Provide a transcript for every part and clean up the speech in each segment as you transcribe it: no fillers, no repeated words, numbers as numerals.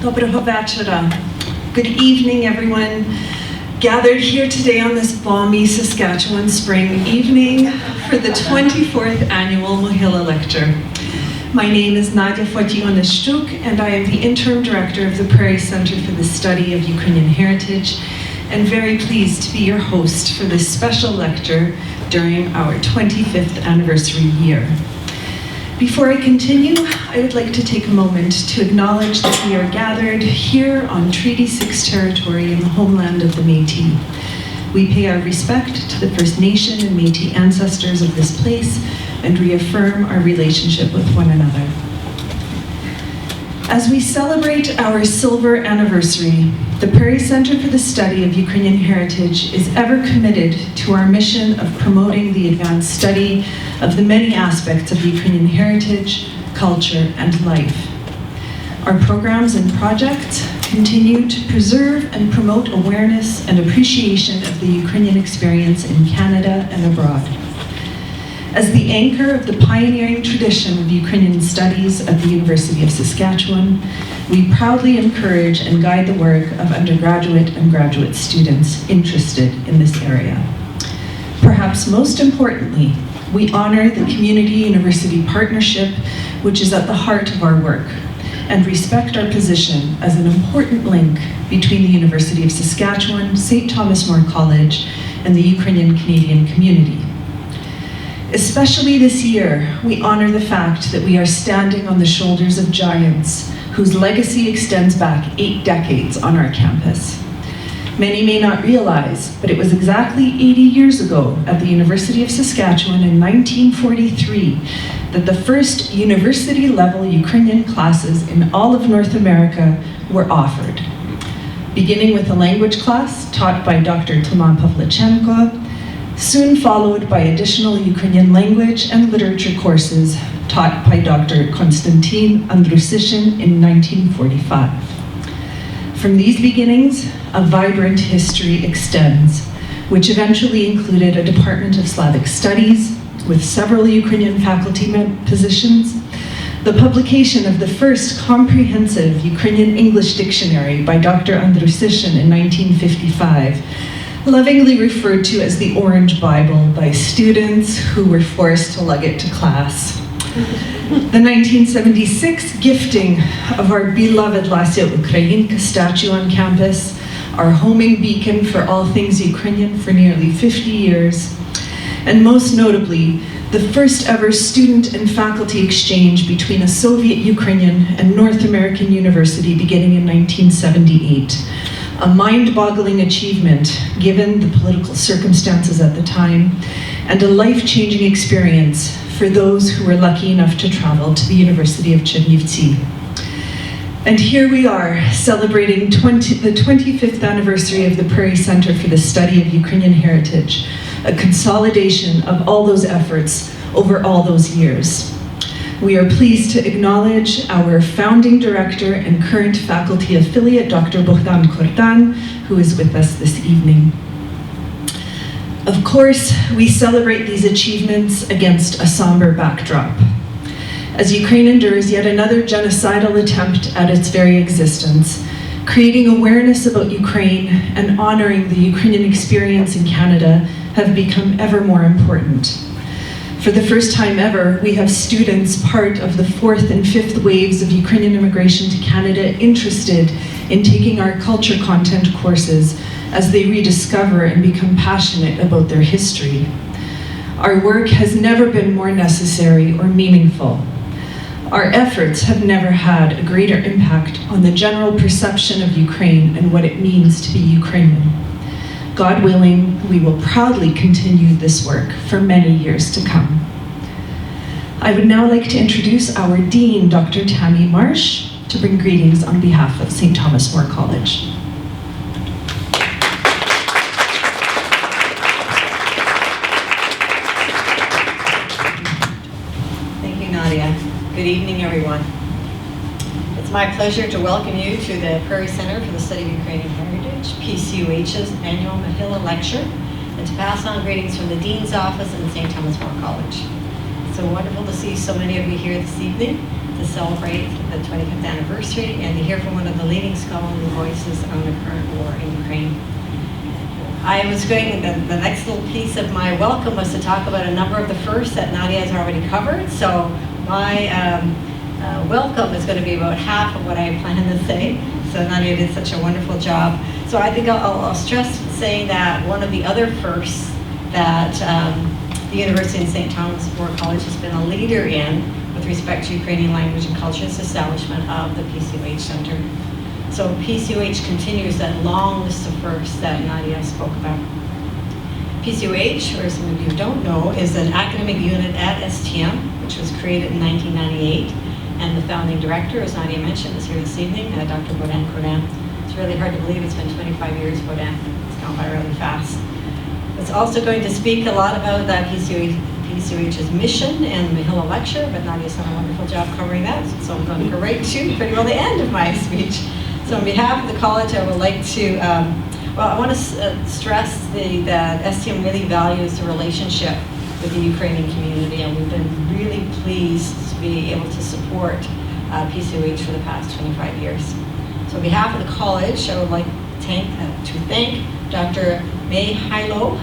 Доброго вечора. Good evening, everyone gathered here today on this balmy Saskatchewan spring evening for the 24th annual Mohyla Lecture. My name is Nadia Fotiona-Shtuk, and I am the Interim Director of the Prairie Center for the Study of Ukrainian Heritage, and very pleased to be your host for this special lecture during our 25th anniversary year. Before I continue, I would like to take a moment to acknowledge that we are gathered here on Treaty 6 territory in the homeland of the Métis. We pay our respect to the First Nation and Métis ancestors of this place and reaffirm our relationship with one another. As we celebrate our silver anniversary, the Prairie Center for the Study of Ukrainian Heritage is ever committed to our mission of promoting the advanced study of the many aspects of Ukrainian heritage, culture, and life. Our programs and projects continue to preserve and promote awareness and appreciation of the Ukrainian experience in Canada and abroad. As the anchor of the pioneering tradition of Ukrainian studies at the University of Saskatchewan, we proudly encourage and guide the work of undergraduate and graduate students interested in this area. Perhaps most importantly, we honor the community-university partnership, which is at the heart of our work, and respect our position as an important link between the University of Saskatchewan, St. Thomas More College, and the Ukrainian Canadian community. Especially this year, we honor the fact that we are standing on the shoulders of giants whose legacy extends back 8 decades on our campus. Many may not realize, but it was exactly 80 years ago at the University of Saskatchewan in 1943 that the first university-level Ukrainian classes in all of North America were offered, beginning with a language class taught by Dr. Tomas Pavlichenko, soon followed by additional Ukrainian language and literature courses taught by Dr. Konstantin Andrusishin in 1945. From these beginnings, a vibrant history extends, which eventually included a Department of Slavic Studies with several Ukrainian faculty positions, the publication of the first comprehensive Ukrainian English dictionary by Dr. Andrusishin in 1955, lovingly referred to as the Orange Bible by students who were forced to lug it to class. The 1976 gifting of our beloved Lasya Ukrainka statue on campus, our homing beacon for all things Ukrainian for nearly 50 years, and most notably, the first ever student and faculty exchange between a Soviet Ukrainian and North American university beginning in 1978. A mind-boggling achievement given the political circumstances at the time, and a life-changing experience for those who were lucky enough to travel to the University of Chernivtsi. And here we are, celebrating the 25th anniversary of the Prairie Center for the Study of Ukrainian Heritage, a consolidation of all those efforts over all those years. We are pleased to acknowledge our founding director and current faculty affiliate, Dr. Bogdan Kordan, who is with us this evening. Of course, we celebrate these achievements against a somber backdrop. As Ukraine endures yet another genocidal attempt at its very existence, creating awareness about Ukraine and honoring the Ukrainian experience in Canada have become ever more important. For the first time ever, we have students part of the 4th and 5th waves of Ukrainian immigration to Canada interested in taking our culture content courses as they rediscover and become passionate about their history. Our work has never been more necessary or meaningful. Our efforts have never had a greater impact on the general perception of Ukraine and what it means to be Ukrainian. God willing, we will proudly continue this work for many years to come. I would now like to introduce our Dean, Dr. Tammy Marsh, to bring greetings on behalf of St. Thomas More College. Thank you, Nadia. Good evening, everyone. It's my pleasure to welcome you to the Prairie Center for the Study of Ukrainian Heritage, PCUH's annual Mohyla Lecture, and to pass on greetings from the Dean's Office and St. Thomas More College. It's so wonderful to see so many of you here this evening to celebrate the 25th anniversary and to hear from one of the leading scholarly voices on the current war in Ukraine. I was going, the next little piece of my welcome was to talk about a number of the firsts that Nadia has already covered. So my welcome is going to be about half of what I planned to say. So Nadia did such a wonderful job. So I think I'll stress saying that one of the other firsts that the University of St. Thomas More College has been a leader in with respect to Ukrainian language and culture is the establishment of the PCOH Center. So PCOH continues that long list of firsts that Nadia spoke about. PCOH, or some of you don't know, is an academic unit at STM, which was created in 1998. And the founding director, as Nadia mentioned, is here this evening, Dr. Bohdan Kodan. It's really hard to believe it's been 25 years, Bohdan. It's gone by really fast. It's also going to speak a lot about that PCOH's mission and the Mohyla Lecture, but Nadia's done a wonderful job covering that, so I'm going to go right to pretty well the end of my speech. So on behalf of the college, I would like to, I want to stress that STM really values the relationship with the Ukrainian community, and we've been really pleased to be able to support PCOH for the past 25 years. So on behalf of the college, I would like to thank Dr. Mychailo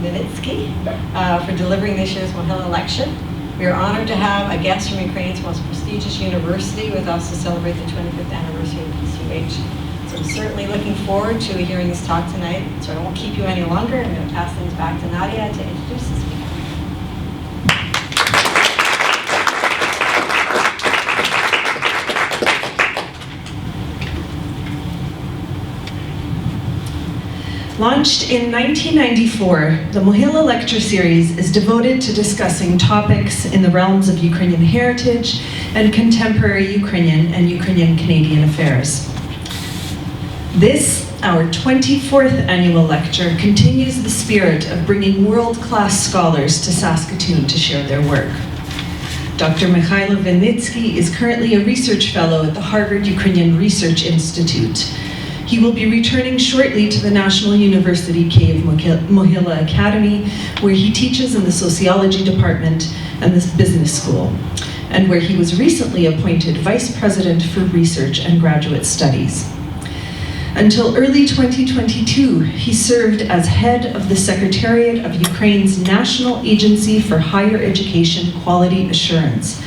Wynnyckyj for delivering this year's Mohyla Lecture. We are honored to have a guest from Ukraine's most prestigious university with us to celebrate the 25th anniversary of PCOH. So I'm certainly looking forward to hearing this talk tonight, so I won't keep you any longer. I'm going to pass things back to Nadia to introduce the speaker. Launched in 1994, the Mohyla Lecture series is devoted to discussing topics in the realms of Ukrainian heritage and contemporary Ukrainian and Ukrainian Canadian affairs. This, our 24th annual lecture, continues the spirit of bringing world-class scholars to Saskatoon to share their work. Dr. Mychailo Wynnyckyj is currently a research fellow at the Harvard Ukrainian Research Institute. He will be returning shortly to the National University Kyiv Mohyla Academy, where he teaches in the sociology department and the business school, and where he was recently appointed Vice President for Research and Graduate Studies. Until early 2022, he served as head of the Secretariat of Ukraine's National Agency for Higher Education Quality Assurance,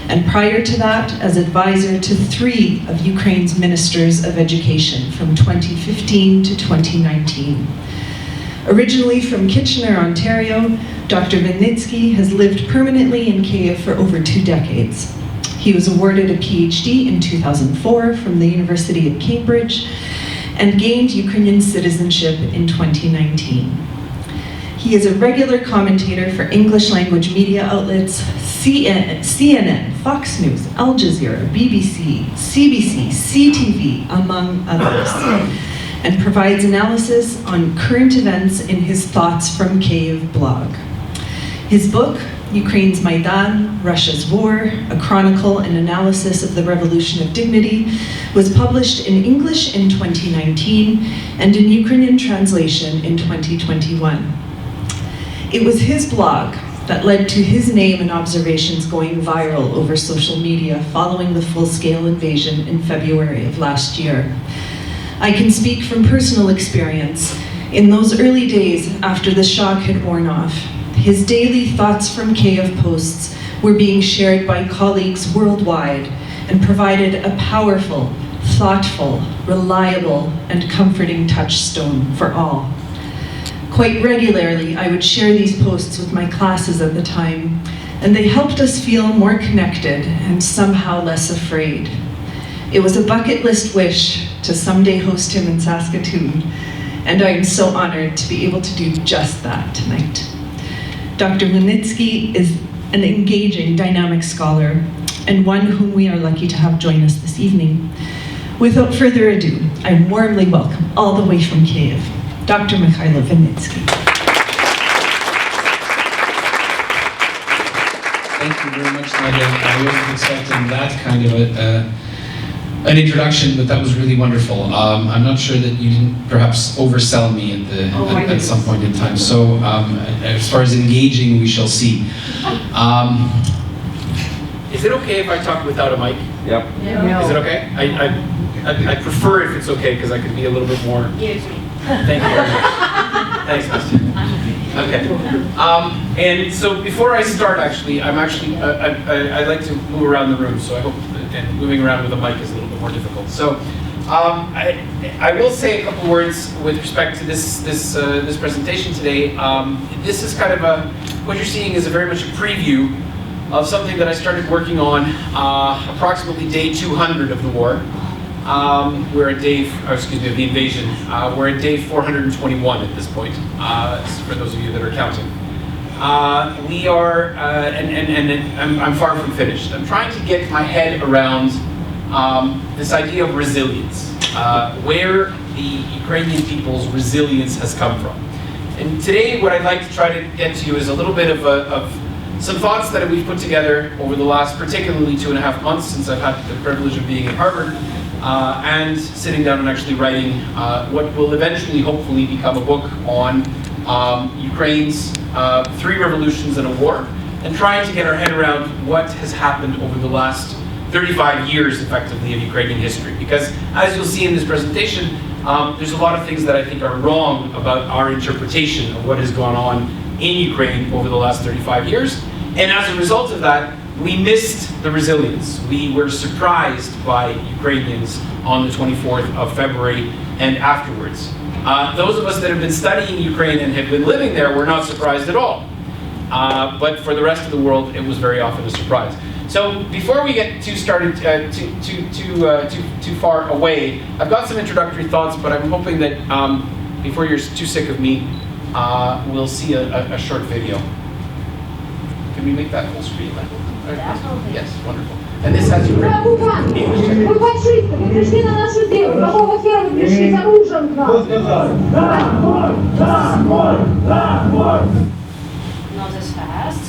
and prior to that, as advisor to 3 of Ukraine's ministers of education from 2015 to 2019. Originally from Kitchener, Ontario, Dr. Wynnyckyj has lived permanently in Kyiv for over 2 decades. He was awarded a PhD in 2004 from the University of Cambridge and gained Ukrainian citizenship in 2019. He is a regular commentator for English language media outlets CNN, Fox News, Al Jazeera, BBC, CBC, CTV, among others, and provides analysis on current events in his Thoughts from Kyiv blog. His book, Ukraine's Maidan, Russia's War, a chronicle and analysis of the Revolution of Dignity, was published in English in 2019 and in Ukrainian translation in 2021. It was his blog that led to his name and observations going viral over social media following the full-scale invasion in February of last year. I can speak from personal experience. In those early days after the shock had worn off, his daily Thoughts from Kyiv posts were being shared by colleagues worldwide and provided a powerful, thoughtful, reliable, and comforting touchstone for all. Quite regularly, I would share these posts with my classes at the time, and they helped us feel more connected and somehow less afraid. It was a bucket list wish to someday host him in Saskatoon, and I am so honored to be able to do just that tonight. Dr. Wynnyckyj is an engaging, dynamic scholar, and one whom we are lucky to have join us this evening. Without further ado, I warmly welcome, all the way from Kyiv, Dr. Mychailo Wynnyckyj. Thank you very much, Nadia. I wasn't expecting that kind of an introduction, but that was really wonderful. I'm not sure that you didn't perhaps oversell me at some point in time. So as far as engaging, we shall see. Is it okay if I talk without a mic? Yep. Yeah. Is it okay? I prefer if it's okay, because I could be a little bit more... Use me. Thank you very much. Thanks, Nastia. Okay. And so before I start, actually, I'd like to move around the room, so I hope, and moving around with a mic is a little bit more difficult. So I will say a couple words with respect to this presentation today. This is kind of what you're seeing is very much a preview of something that I started working on approximately day 200 of the war. We're at day, of the invasion. We're at day 421 at this point, for those of you that are counting. We are, and I'm far from finished. I'm trying to get my head around this idea of resilience, where the Ukrainian people's resilience has come from. And today what I'd like to try to get to is a little bit of some thoughts that we've put together over the last particularly 2.5 months since I've had the privilege of being at Harvard, and sitting down and actually writing what will eventually, hopefully, become a book on Ukraine's 3 revolutions and a war, and trying to get our head around what has happened over the last 35 years, effectively, of Ukrainian history. Because, as you'll see in this presentation, there's a lot of things that I think are wrong about our interpretation of what has gone on in Ukraine over the last 35 years. And as a result of that, we missed the resilience. We were surprised by Ukrainians on the 24th of February and afterwards. Those of us that have been studying Ukraine and have been living there were not surprised at all. But for the rest of the world, it was very often a surprise. So before we get too started, too far away, I've got some introductory thoughts, but I'm hoping that before you're too sick of me, we'll see a short video. Can we make that full screen? Yes, wonderful. And this has Вы фашисты, вы пришли на нашу землю. Какого хера вы пришли с оружием к нам? Not as fast.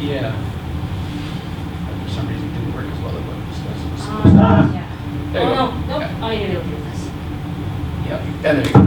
Yeah. For some reason, it didn't work as well as what it was supposed to. Yeah. There you go. No, I will do this. Yeah, and there you go.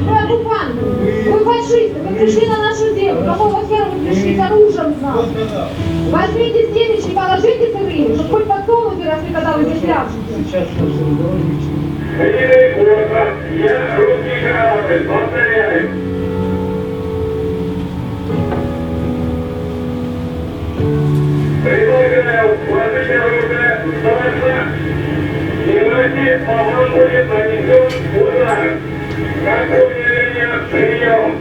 Вы оккупанты, вы фашисты, вы пришли на нашу землю. Какого хера вы пришли с оружием к нам? Возьмите семечки, положите сырые, чтобы хоть подсолнухи выросли, когда вы здесь ляжете. Сейчас Предлагаю вложить оружие в стволах и носить по воздуху нанесен удар. Какую линию прием?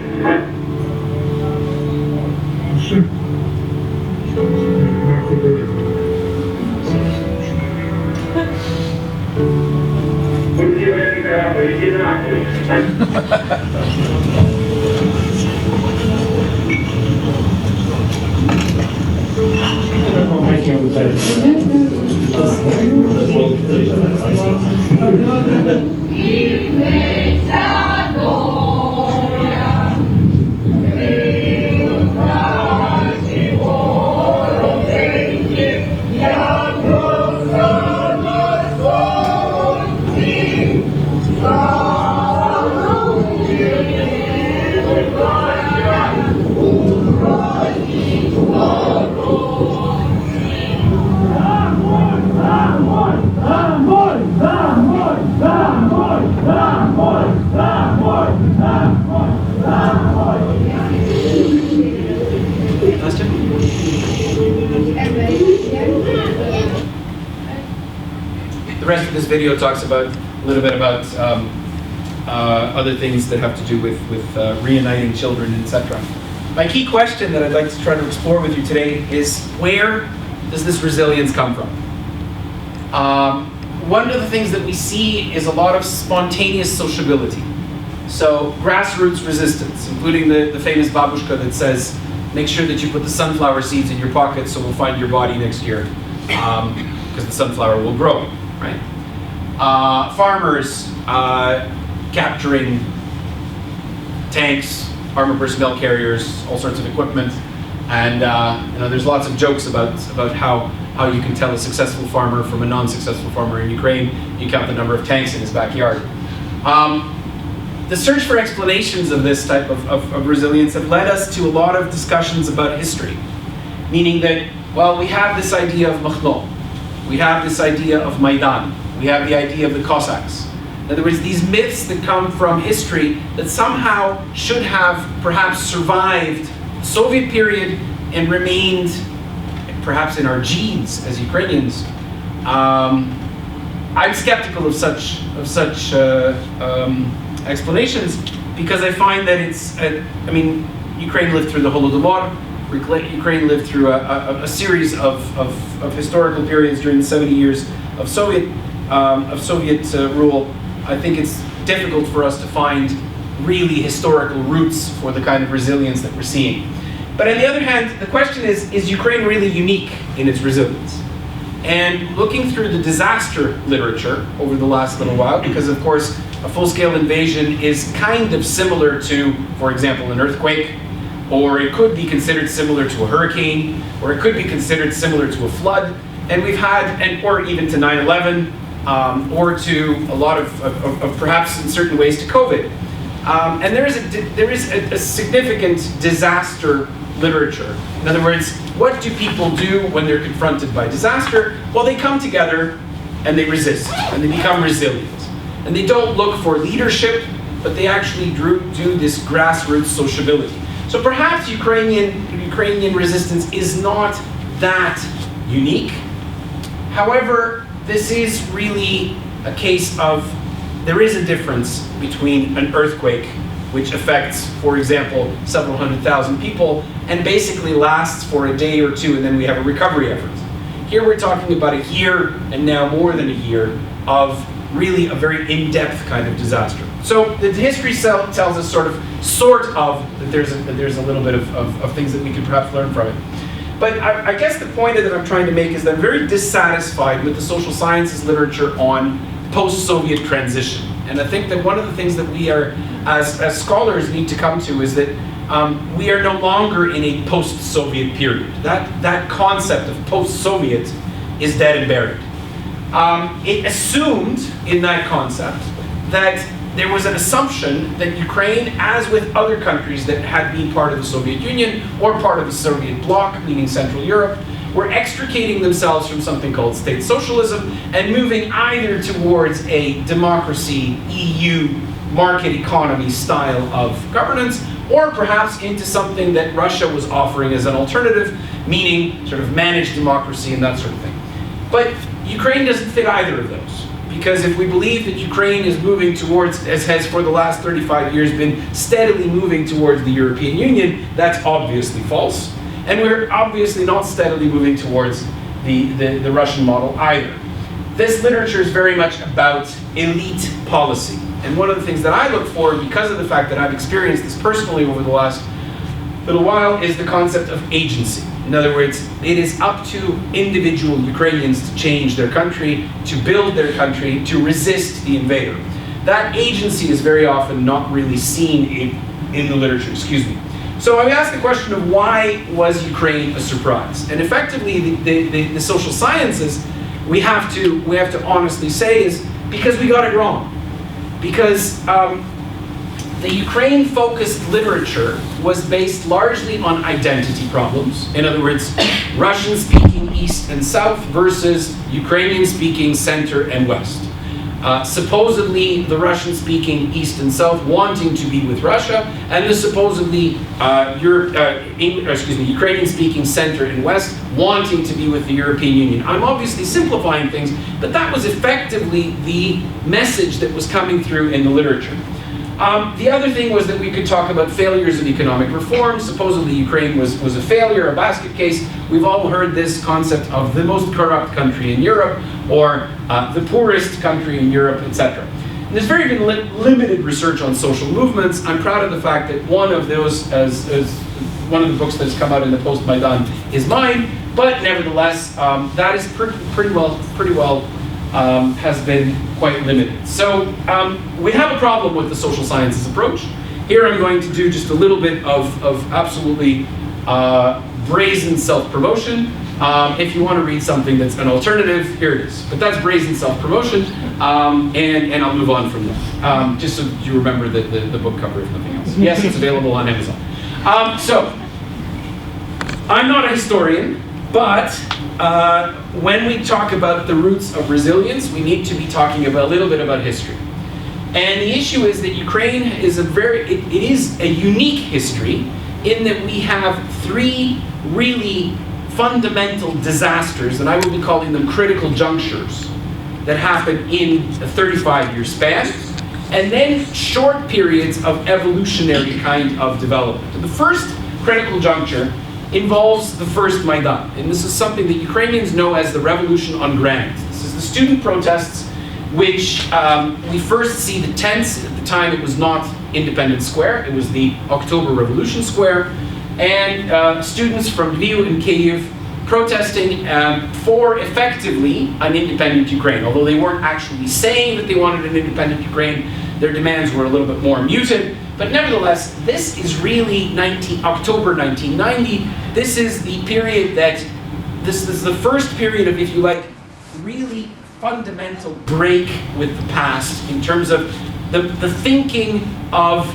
Противника, иди нахуй. the rest of this video talks about a little bit about other things that have to do with reuniting children, etc. My key question that I'd like to try to explore with you today is, where does this resilience come from? One of the things that we see is a lot of spontaneous sociability. So grassroots resistance, including the famous babushka that says, make sure that you put the sunflower seeds in your pocket so we'll find your body next year, because the sunflower will grow, right? Farmers capturing tanks, armored personnel carriers, all sorts of equipment, and there's lots of jokes about how you can tell a successful farmer from a non-successful farmer in Ukraine. You count the number of tanks in his backyard. The search for explanations of this type of resilience have led us to a lot of discussions about history, meaning that, well, we have this idea of Mychailo, we have this idea of Maidan, we have the idea of the Cossacks. In other words, these myths that come from history that somehow should have perhaps survived the Soviet period and remained perhaps in our genes as Ukrainians. I'm skeptical of such explanations, because I find that Ukraine lived through the Holodomor. Ukraine lived through a series of historical periods during the 70 years of Soviet rule. I think it's difficult for us to find really historical roots for the kind of resilience that we're seeing. But on the other hand, the question is Ukraine really unique in its resilience? And looking through the disaster literature over the last little while, because of course a full-scale invasion is kind of similar to, for example, an earthquake, or it could be considered similar to a hurricane, or it could be considered similar to a flood, and we've had, or even to 9/11, or to a lot of perhaps in certain ways to COVID. And there is a significant disaster literature. In other words, what do people do when they're confronted by disaster? Well, they come together and they resist, and they become resilient. And they don't look for leadership, but they actually do this grassroots sociability. So perhaps Ukrainian resistance is not that unique. However, this is really a case of, there is a difference between an earthquake, which affects, for example, several 100,000 people, and basically lasts for a day or two, and then we have a recovery effort. Here we're talking about a year, and now more than a year, of really a very in-depth kind of disaster. So the history tells us sort of that there's a little bit of things that we could perhaps learn from it. But I guess the point that I'm trying to make is that I'm very dissatisfied with the social sciences literature on post-Soviet transition. And I think that one of the things that we are, as scholars, need to come to is that we are no longer in a post-Soviet period. That concept of post-Soviet is dead and buried. It assumed in that concept that there was an assumption that Ukraine, as with other countries that had been part of the Soviet Union or part of the Soviet bloc, meaning Central Europe, were extricating themselves from something called state socialism and moving either towards a democracy, EU, market economy style of governance, or perhaps into something that Russia was offering as an alternative, meaning sort of managed democracy and that sort of thing. But Ukraine doesn't fit either of those. Because if we believe that Ukraine is moving towards, as has for the last 35 years been steadily moving towards the European Union, that's obviously false. And we're obviously not steadily moving towards the Russian model either. This literature is very much about elite policy. And one of the things that I look for, because of the fact that I've experienced this personally over the last little while, is the concept of agency. In other words, it is up to individual Ukrainians to change their country, to build their country, to resist the invader. That agency is very often not really seen in the literature, So I asked the question of why was Ukraine a surprise? And effectively, the social sciences, we have to honestly say, is because we got it wrong. Because the Ukraine-focused literature was based largely on identity problems. In other words, Russian-speaking East and South versus Ukrainian-speaking Center and West. supposedly the Russian-speaking East and South wanting to be with Russia, and the supposedly Ukrainian-speaking Center and West wanting to be with the European Union. I'm obviously simplifying things, but that was effectively the message that was coming through in the literature. The other thing was that we could talk about failures of economic reform. Supposedly Ukraine was a failure, a basket case. We've all heard this concept of the most corrupt country in Europe, or the poorest country in Europe, etc. And there's very been limited research on social movements. I'm proud of the fact that one of those, as one of the books that's come out in the post-Maidan is mine, but nevertheless, that is pretty well has been quite limited. So we have a problem with the social sciences approach. Here I'm going to do just a little bit of absolutely brazen self-promotion. If you want to read something that's an alternative, here it is. But that's brazen self-promotion, and I'll move on from that. Just so you remember the book cover, if nothing else. Yes, it's available on Amazon. So, I'm not a historian, but when we talk about the roots of resilience, we need to be talking about a little bit about history. And the issue is that Ukraine is it is a unique history in that we have three really fundamental disasters, and I will be calling them critical junctures, that happen in a 35-year span, and then short periods of evolutionary kind of development. The first critical juncture involves the first Maidan, and this is something that Ukrainians know as the Revolution on Granite. This is the student protests, which we first see the tents. At the time, it was not Independence Square, it was the October Revolution Square, and students from Lviv and Kyiv protesting for effectively an independent Ukraine. Although they weren't actually saying that they wanted an independent Ukraine, their demands were a little bit more muted. But nevertheless, this is really October 1990. This is the period this is the first period of, if you like, really fundamental break with the past in terms of the thinking of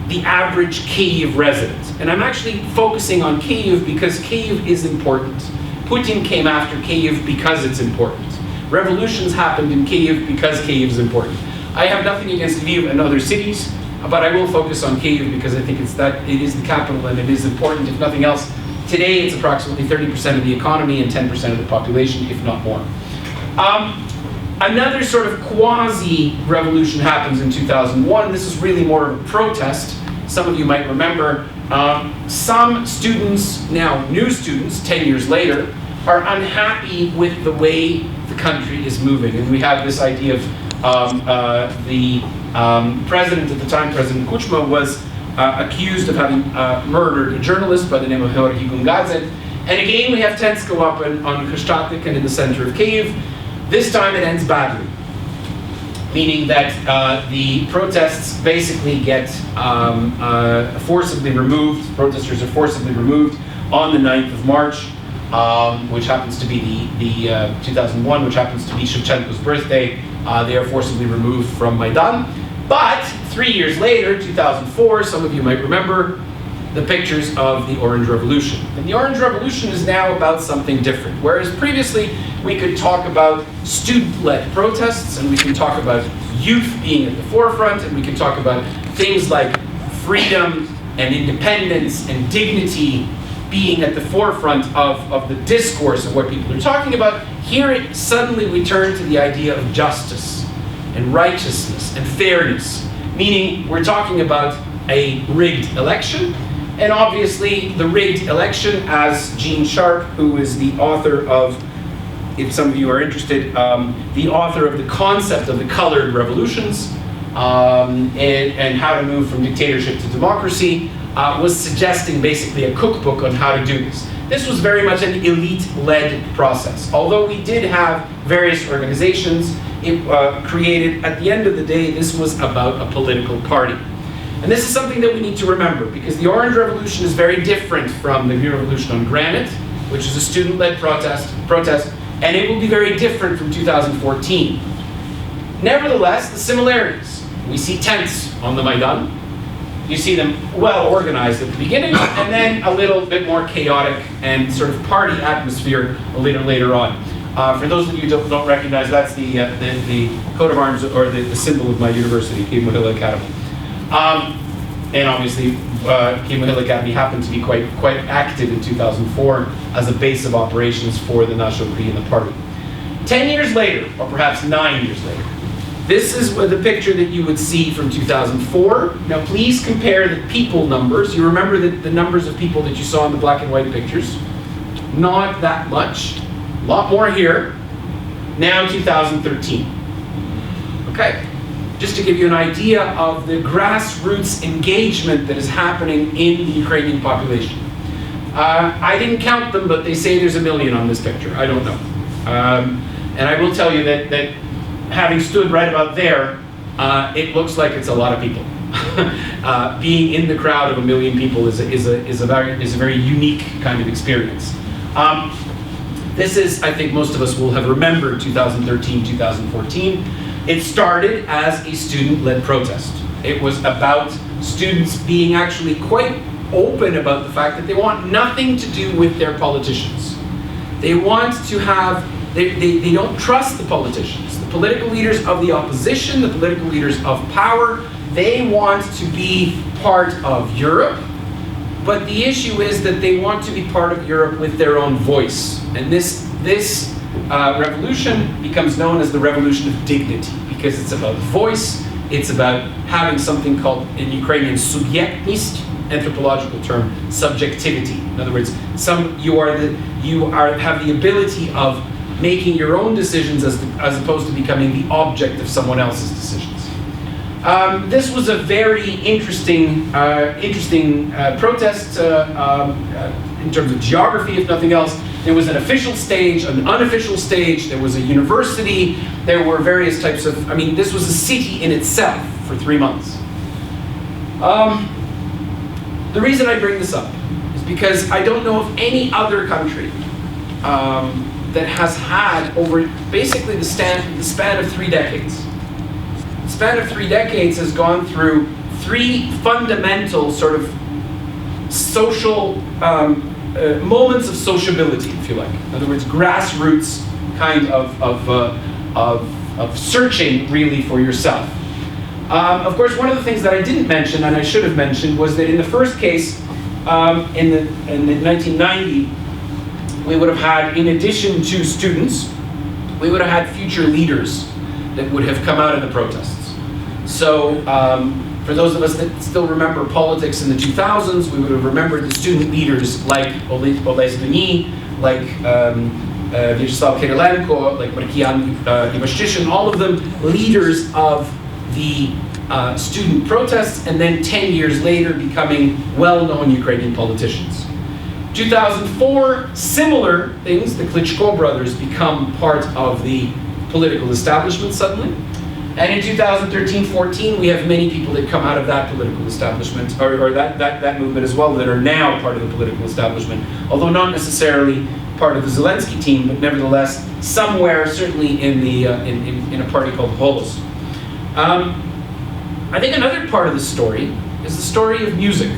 the average Kyiv resident. And I'm actually focusing on Kyiv because Kyiv is important. Putin came after Kyiv because it's important. Revolutions happened in Kyiv because Kyiv is important. I have nothing against Lviv and other cities, but I will focus on Kyiv because I think it is the capital and it is important, if nothing else. Today it's approximately 30% of the economy and 10% of the population, if not more. Another sort of quasi-revolution happens in 2001. This is really more of a protest. Some of you might remember, some students, now new students, 10 years later, are unhappy with the way the country is moving. And we have this idea of the president at the time, President Kuchma, was accused of having murdered a journalist by the name of Wynnyckyj. And again, we have tents go up on Khreshchatyk and in the center of Kyiv. This time it ends badly, meaning that the protests basically get forcibly removed. Protesters are forcibly removed on the 9th of March, which happens to be the 2001, which happens to be Shevchenko's birthday. They are forcibly removed from Maidan. But 3 years later, 2004, some of you might remember the pictures of the Orange Revolution. And the Orange Revolution is now about something different. Whereas previously, we could talk about student-led protests, and we can talk about youth being at the forefront, and we can talk about things like freedom and independence and dignity being at the forefront of the discourse of what people are talking about. Here, suddenly we turn to the idea of justice and righteousness and fairness, meaning we're talking about a rigged election. And obviously, the rigged election, as Gene Sharp, who is the author of, if some of you are interested, the author of the concept of the colored revolutions and how to move from dictatorship to democracy, was suggesting basically a cookbook on how to do this. This was very much an elite-led process. Although we did have various organizations created, at the end of the day, this was about a political party. And this is something that we need to remember, because the Orange Revolution is very different from the Revolution on Granite, which is a student-led protest, and it will be very different from 2014. Nevertheless, the similarities. We see tents on the Maidan. You see them well organized at the beginning, and then a little bit more chaotic and sort of party atmosphere a little later on. For those of you who don't recognize, that's the coat of arms or the symbol of my university, Mohyla Academy. And obviously, Mohyla Academy happened to be quite active in 2004 as a base of operations for the National Ukrainian Party. 10 years later, or perhaps 9 years later, this is the picture that you would see from 2004. Now please compare the people numbers. You remember the numbers of people that you saw in the black and white pictures. Not that much. A lot more here. Now 2013. Okay? Just to give you an idea of the grassroots engagement that is happening in the Ukrainian population. I didn't count them, but they say there's 1 million on this picture. I don't know. And I will tell you that having stood right about there, it looks like it's a lot of people. Being in the crowd of 1 million people is a very unique kind of experience. This is, I think most of us will have remembered 2013, 2014. It started as a student-led protest. It was about students being actually quite open about the fact that they want nothing to do with their politicians. They want to have, they don't trust the politicians. The political leaders of the opposition, the political leaders of power, they want to be part of Europe, but the issue is that they want to be part of Europe with their own voice. And this revolution becomes known as the revolution of dignity, because it's about voice, it's about having something called, in Ukrainian, subjektnost, anthropological term, subjectivity. In other words, you have the ability of making your own decisions as opposed to becoming the object of someone else's decisions. This was a very interesting protest in terms of geography, if nothing else. There was an official stage, an unofficial stage, there was a university, there were various types of, this was a city in itself for 3 months. The reason I bring this up is because I don't know of any other country that has had over basically the span of 3 decades. The span of 3 decades has gone through 3 fundamental sort of social moments of sociability, if you like. In other words, grassroots kind of searching really for yourself. Of course, one of the things that I didn't mention, and I should have mentioned, was that in the first case, in 1990, we would have had, in addition to students, we would have had future leaders that would have come out of the protests. So, for those of us that still remember politics in the 2000s, we would have remembered the student leaders like Wynnyckyj, like Vyacheslav Kirilenko, like Mychailo, all of them leaders of the student protests, and then 10 years later becoming well-known Ukrainian politicians. 2004, similar things, the Klitschko brothers become part of the political establishment suddenly. And in 2013-14, we have many people that come out of that political establishment, or that movement as well, that are now part of the political establishment, although not necessarily part of the Zelensky team, but nevertheless somewhere, certainly in the in a party called Holos. I think another part of the story is the story of music.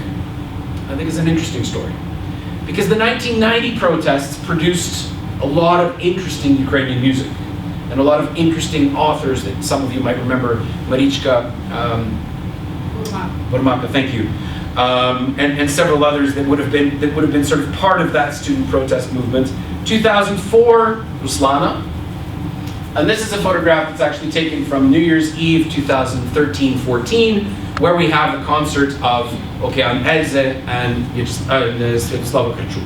I think it's an interesting story, because the 1990 protests produced a lot of interesting Ukrainian music. And a lot of interesting authors that some of you might remember, Mychailo, thank you, and several others that would have been sort of part of that student protest movement. 2004, Ruslana, and this is a photograph that's actually taken from New Year's Eve 2013-14, where we have a concert of Okean Elze and Slava Kachuk.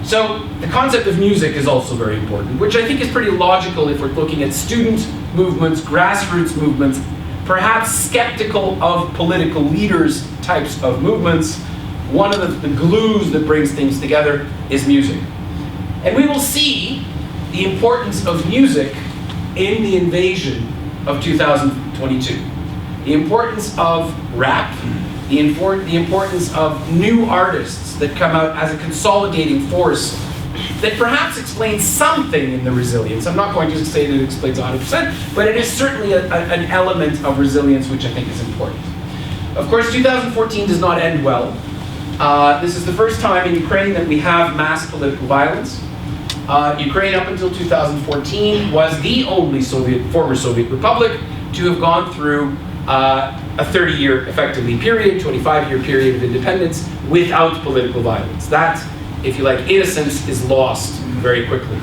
So the concept of music is also very important, which I think is pretty logical if we're looking at student movements, grassroots movements, perhaps skeptical of political leaders types of movements. One of the glues that brings things together is music. And we will see the importance of music in the invasion of 2022. The importance of rap, the importance of new artists that come out as a consolidating force that perhaps explains something in the resilience. I'm not going to say that it explains 100%, but it is certainly an element of resilience which I think is important. Of course, 2014 does not end well. This is the first time in Ukraine that we have mass political violence. Ukraine up until 2014 was the only former Soviet republic to have gone through a 30-year effectively period, 25-year period of independence without political violence. That, if you like, innocence is lost very quickly.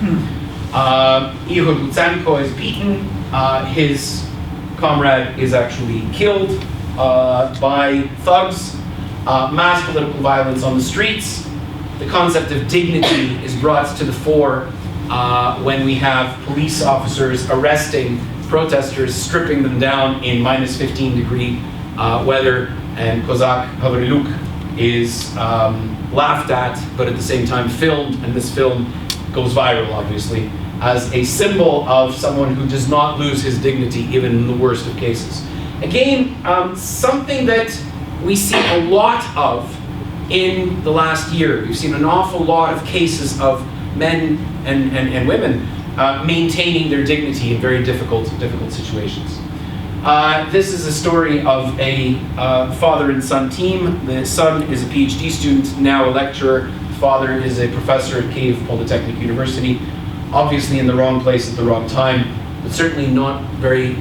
Ihor Lutsenko is beaten. His comrade is actually killed by thugs. Mass political violence on the streets. The concept of dignity is brought to the fore when we have police officers arresting protesters, stripping them down in minus 15-degree weather, and Kozak Havryluk is laughed at, but at the same time filmed, and this film goes viral, obviously, as a symbol of someone who does not lose his dignity even in the worst of cases. Again, something that we see a lot of in the last year. We've seen an awful lot of cases of men and women maintaining their dignity in very difficult situations. This is a story of a father and son team. The son is a PhD student, now a lecturer. The father is a professor at Kyiv Polytechnic University. Obviously in the wrong place at the wrong time, but certainly not very,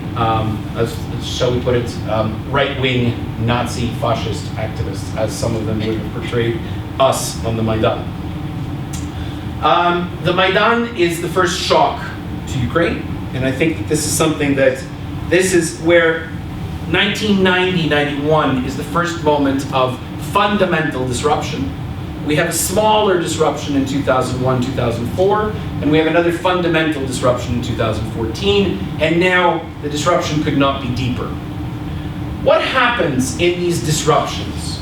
shall we put it, right-wing Nazi fascist activists, as some of them would have portrayed us on the Maidan. The Maidan is the first shock to Ukraine, and I think that this is something that, this is where 1990-91 is the first moment of fundamental disruption. We have a smaller disruption in 2001, 2004, and we have another fundamental disruption in 2014, and now the disruption could not be deeper. What happens in these disruptions?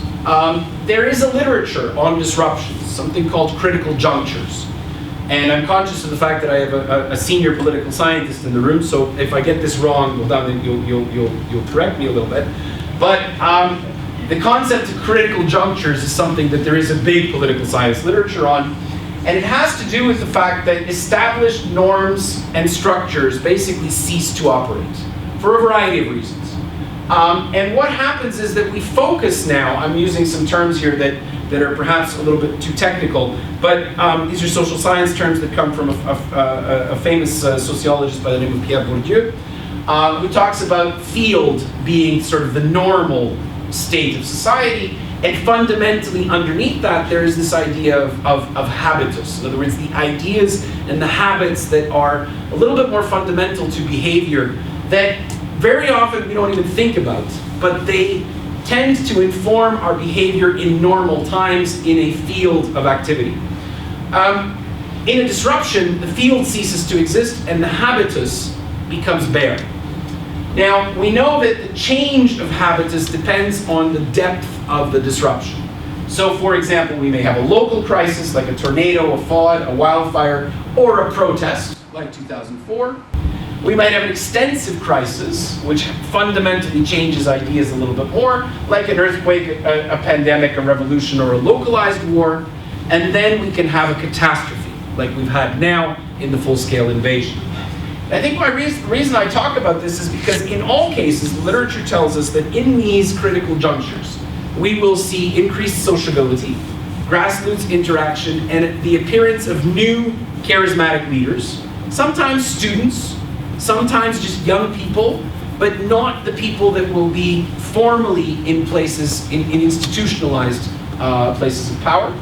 There is a literature on disruptions, something called critical junctures. And I'm conscious of the fact that I have a senior political scientist in the room, so if I get this wrong, well, then you'll correct me a little bit. But the concept of critical junctures is something that there is a big political science literature on, and it has to do with the fact that established norms and structures basically cease to operate for a variety of reasons. And what happens is that we focus now, I'm using some terms here that are perhaps a little bit too technical, but these are social science terms that come from a famous sociologist by the name of Pierre Bourdieu, who talks about field being sort of the normal state of society, and fundamentally underneath that there is this idea of habitus. In other words, the ideas and the habits that are a little bit more fundamental to behavior that very often we don't even think about, but they tend to inform our behavior in normal times in a field of activity. In a disruption, the field ceases to exist and the habitus becomes bare. Now, we know that the change of habitus depends on the depth of the disruption. So, for example, we may have a local crisis like a tornado, a flood, a wildfire, or a protest like 2004. We might have an extensive crisis, which fundamentally changes ideas a little bit more, like an earthquake, a pandemic, a revolution, or a localized war. And then we can have a catastrophe, like we've had now in the full-scale invasion. I think the reason I talk about this is because in all cases, the literature tells us that in these critical junctures, we will see increased sociability, grassroots interaction, and the appearance of new charismatic leaders, sometimes students, sometimes just young people, but not the people that will be formally in places, in institutionalized places of power.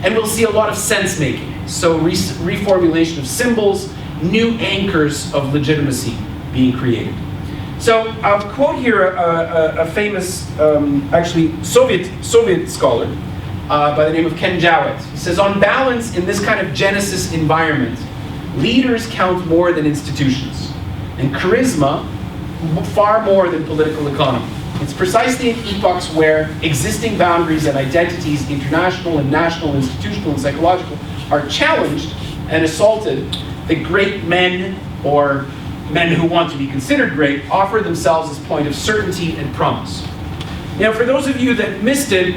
And we'll see a lot of sense-making, so reformulation of symbols, new anchors of legitimacy being created. So I'll quote here a famous, actually Soviet scholar by the name of Ken Jowett. He says, on balance, in this kind of Genesis environment, leaders count more than institutions, and charisma far more than political economy. It's precisely in epochs where existing boundaries and identities, international and national, institutional and psychological, are challenged and assaulted, that great men, or men who want to be considered great, offer themselves as point of certainty and promise. Now, for those of you that missed it,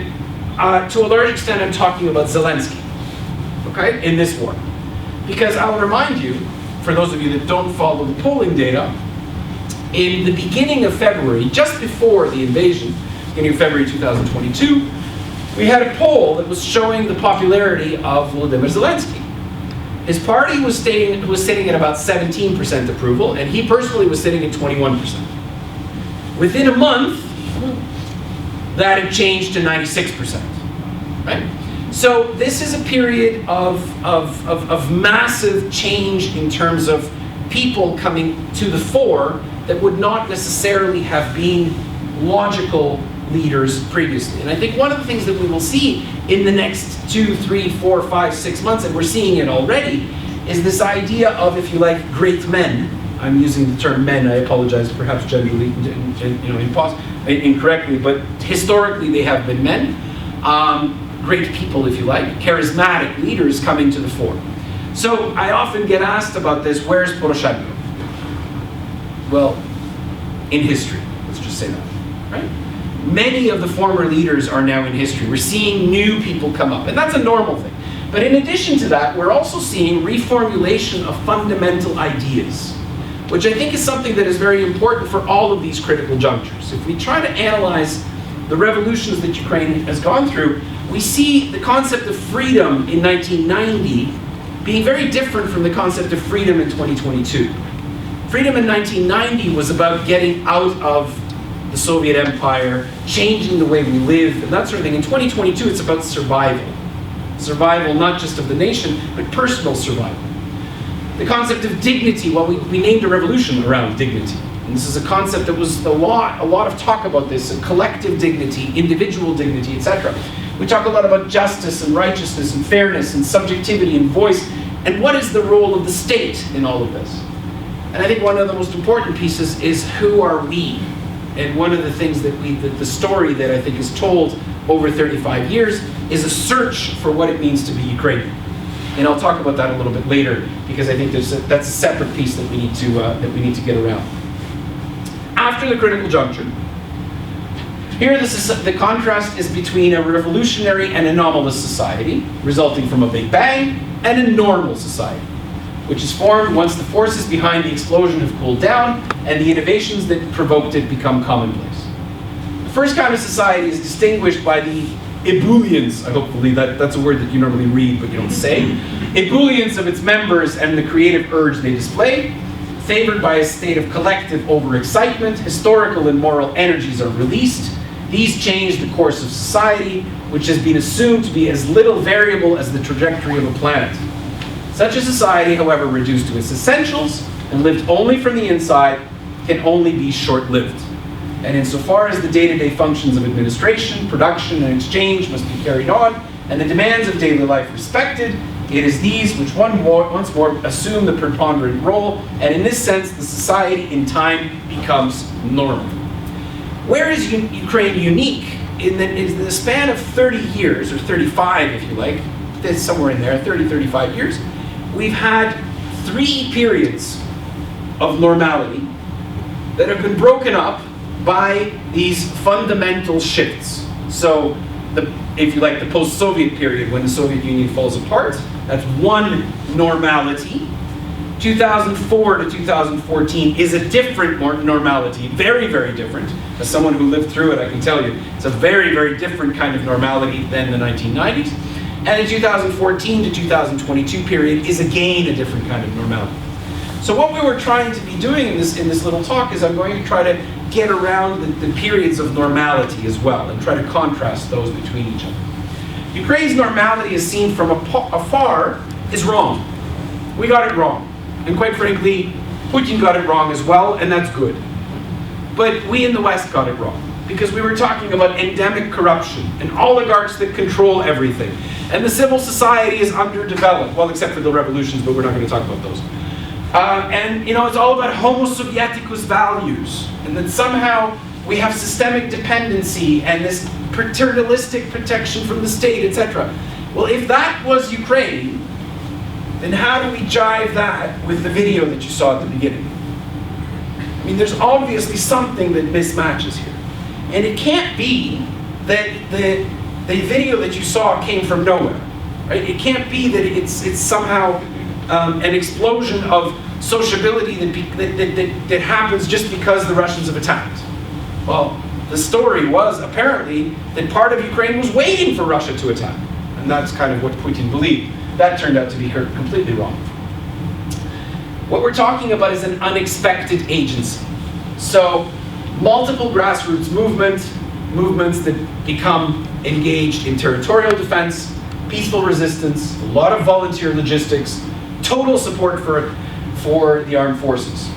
to a large extent I'm talking about Zelensky, okay, in this war. Because I'll remind you, for those of you that don't follow the polling data, in the beginning of February, just before the invasion, beginning of February 2022, we had a poll that was showing the popularity of Volodymyr Zelensky. His party was sitting at about 17% approval, and he personally was sitting at 21%. Within a month, that had changed to 96%, right? So this is a period of massive change in terms of people coming to the fore that would not necessarily have been logical leaders previously. And I think one of the things that we will see in the next 2, 3, 4, 5, 6 months, and we're seeing it already, is this idea of, if you like, great men. I'm using the term men, I apologize, perhaps generally, incorrectly, but historically they have been men. Great people, if you like, charismatic leaders coming to the fore. So I often get asked about this, where's Poroshenko? Well, in history, let's just say that, right? Many of the former leaders are now in history. We're seeing new people come up, and that's a normal thing. But in addition to that, we're also seeing reformulation of fundamental ideas, which I think is something that is very important for all of these critical junctures. If we try to analyze the revolutions that Ukraine has gone through, we see the concept of freedom in 1990 being very different from the concept of freedom in 2022. Freedom in 1990 was about getting out of the Soviet Empire, changing the way we live, and that sort of thing. In 2022, it's about survival. Survival not just of the nation, but personal survival. The concept of dignity, well, we named a revolution around dignity. And this is a concept that was a lot of talk about this, collective dignity, individual dignity, etc. We talk a lot about justice and righteousness and fairness and subjectivity and voice, and what is the role of the state in all of this? And I think one of the most important pieces is, who are we? And one of the things that the story that I think is told over 35 years is a search for what it means to be Ukrainian. And I'll talk about that a little bit later, because I think that's a separate piece that we need to get around. After the critical juncture, here the contrast is between a revolutionary and anomalous society, resulting from a Big Bang, and a normal society, which is formed once the forces behind the explosion have cooled down and the innovations that provoked it become commonplace. The first kind of society is distinguished by the ebullience, hopefully that's a word that you normally read but you don't say, ebullience of its members and the creative urge they display, favored by a state of collective overexcitement. Historical and moral energies are released. These change the course of society, which has been assumed to be as little variable as the trajectory of a planet. Such a society, however, reduced to its essentials and lived only from the inside, can only be short-lived. And insofar as the day-to-day functions of administration, production, and exchange must be carried on, and the demands of daily life respected, it is these which once more assume the preponderant role, and in this sense, the society in time becomes normal. Where is Ukraine unique? In the span of 30 years, or 35 if you like, that's somewhere in there, 30, 35 years, we've had 3 periods of normality that have been broken up by these fundamental shifts. So, if you like, the post-Soviet period, when the Soviet Union falls apart, that's one normality. 2004 to 2014 is a different normality, very, very different. As someone who lived through it, I can tell you, it's a very, very different kind of normality than the 1990s. And the 2014 to 2022 period is again a different kind of normality. So what we were trying to be doing in this little talk is I'm going to try to get around the periods of normality as well and try to contrast those between each other. Ukraine's normality, as seen from afar, is wrong. We got it wrong. And quite frankly, Putin got it wrong as well, and that's good. But we in the West got it wrong, because we were talking about endemic corruption and oligarchs that control everything. And the civil society is underdeveloped, well, except for the revolutions, but we're not going to talk about those. And it's all about Homo Sovieticus values, and that somehow we have systemic dependency and this paternalistic protection from the state, etc. Well, if that was Ukraine, then how do we jive that with the video that you saw at the beginning? I mean, there's obviously something that mismatches here. And it can't be that the video that you saw came from nowhere, right? It can't be that it's somehow an explosion of sociability that happens just because the Russians have attacked. Well, the story was apparently that part of Ukraine was waiting for Russia to attack. And that's kind of what Putin believed. that turned out to be completely wrong. What we're talking about is an unexpected agency. So multiple grassroots movements that become engaged in territorial defense, peaceful resistance, a lot of volunteer logistics, total support for the armed forces.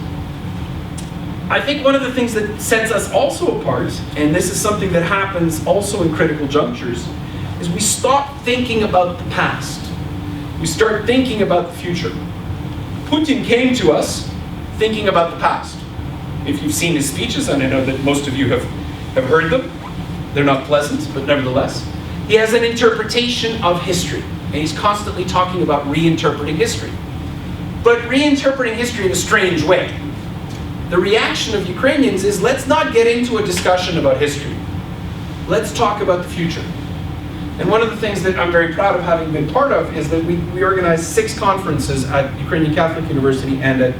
I think one of the things that sets us also apart, and this is something that happens also in critical junctures, is we stop thinking about the past. We start thinking about the future. Putin came to us thinking about the past. If you've seen his speeches, and I know that most of you have heard them, they're not pleasant, but nevertheless, he has an interpretation of history, and he's constantly talking about reinterpreting history. But reinterpreting history in a strange way. The reaction of Ukrainians is, let's not get into a discussion about history. Let's talk about the future. And one of the things that I'm very proud of having been part of is that we organized 6 conferences at Ukrainian Catholic University and at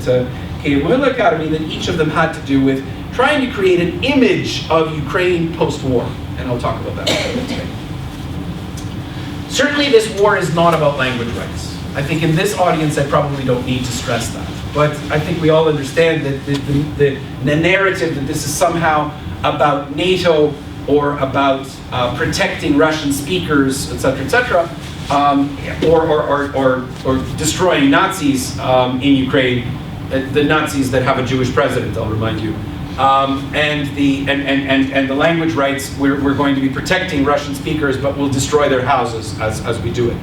Mohyla Academy that each of them had to do with trying to create an image of Ukraine post-war. And I'll talk about that a little bit today. Certainly this war is not about language rights. I think in this audience I probably don't need to stress that. But I think we all understand that the narrative that this is somehow about NATO or about protecting Russian speakers, etc., or destroying Nazis in Ukraine, the Nazis that have a Jewish president, I'll remind you, and the language rights. We're going to be protecting Russian speakers, but we'll destroy their houses as we do it,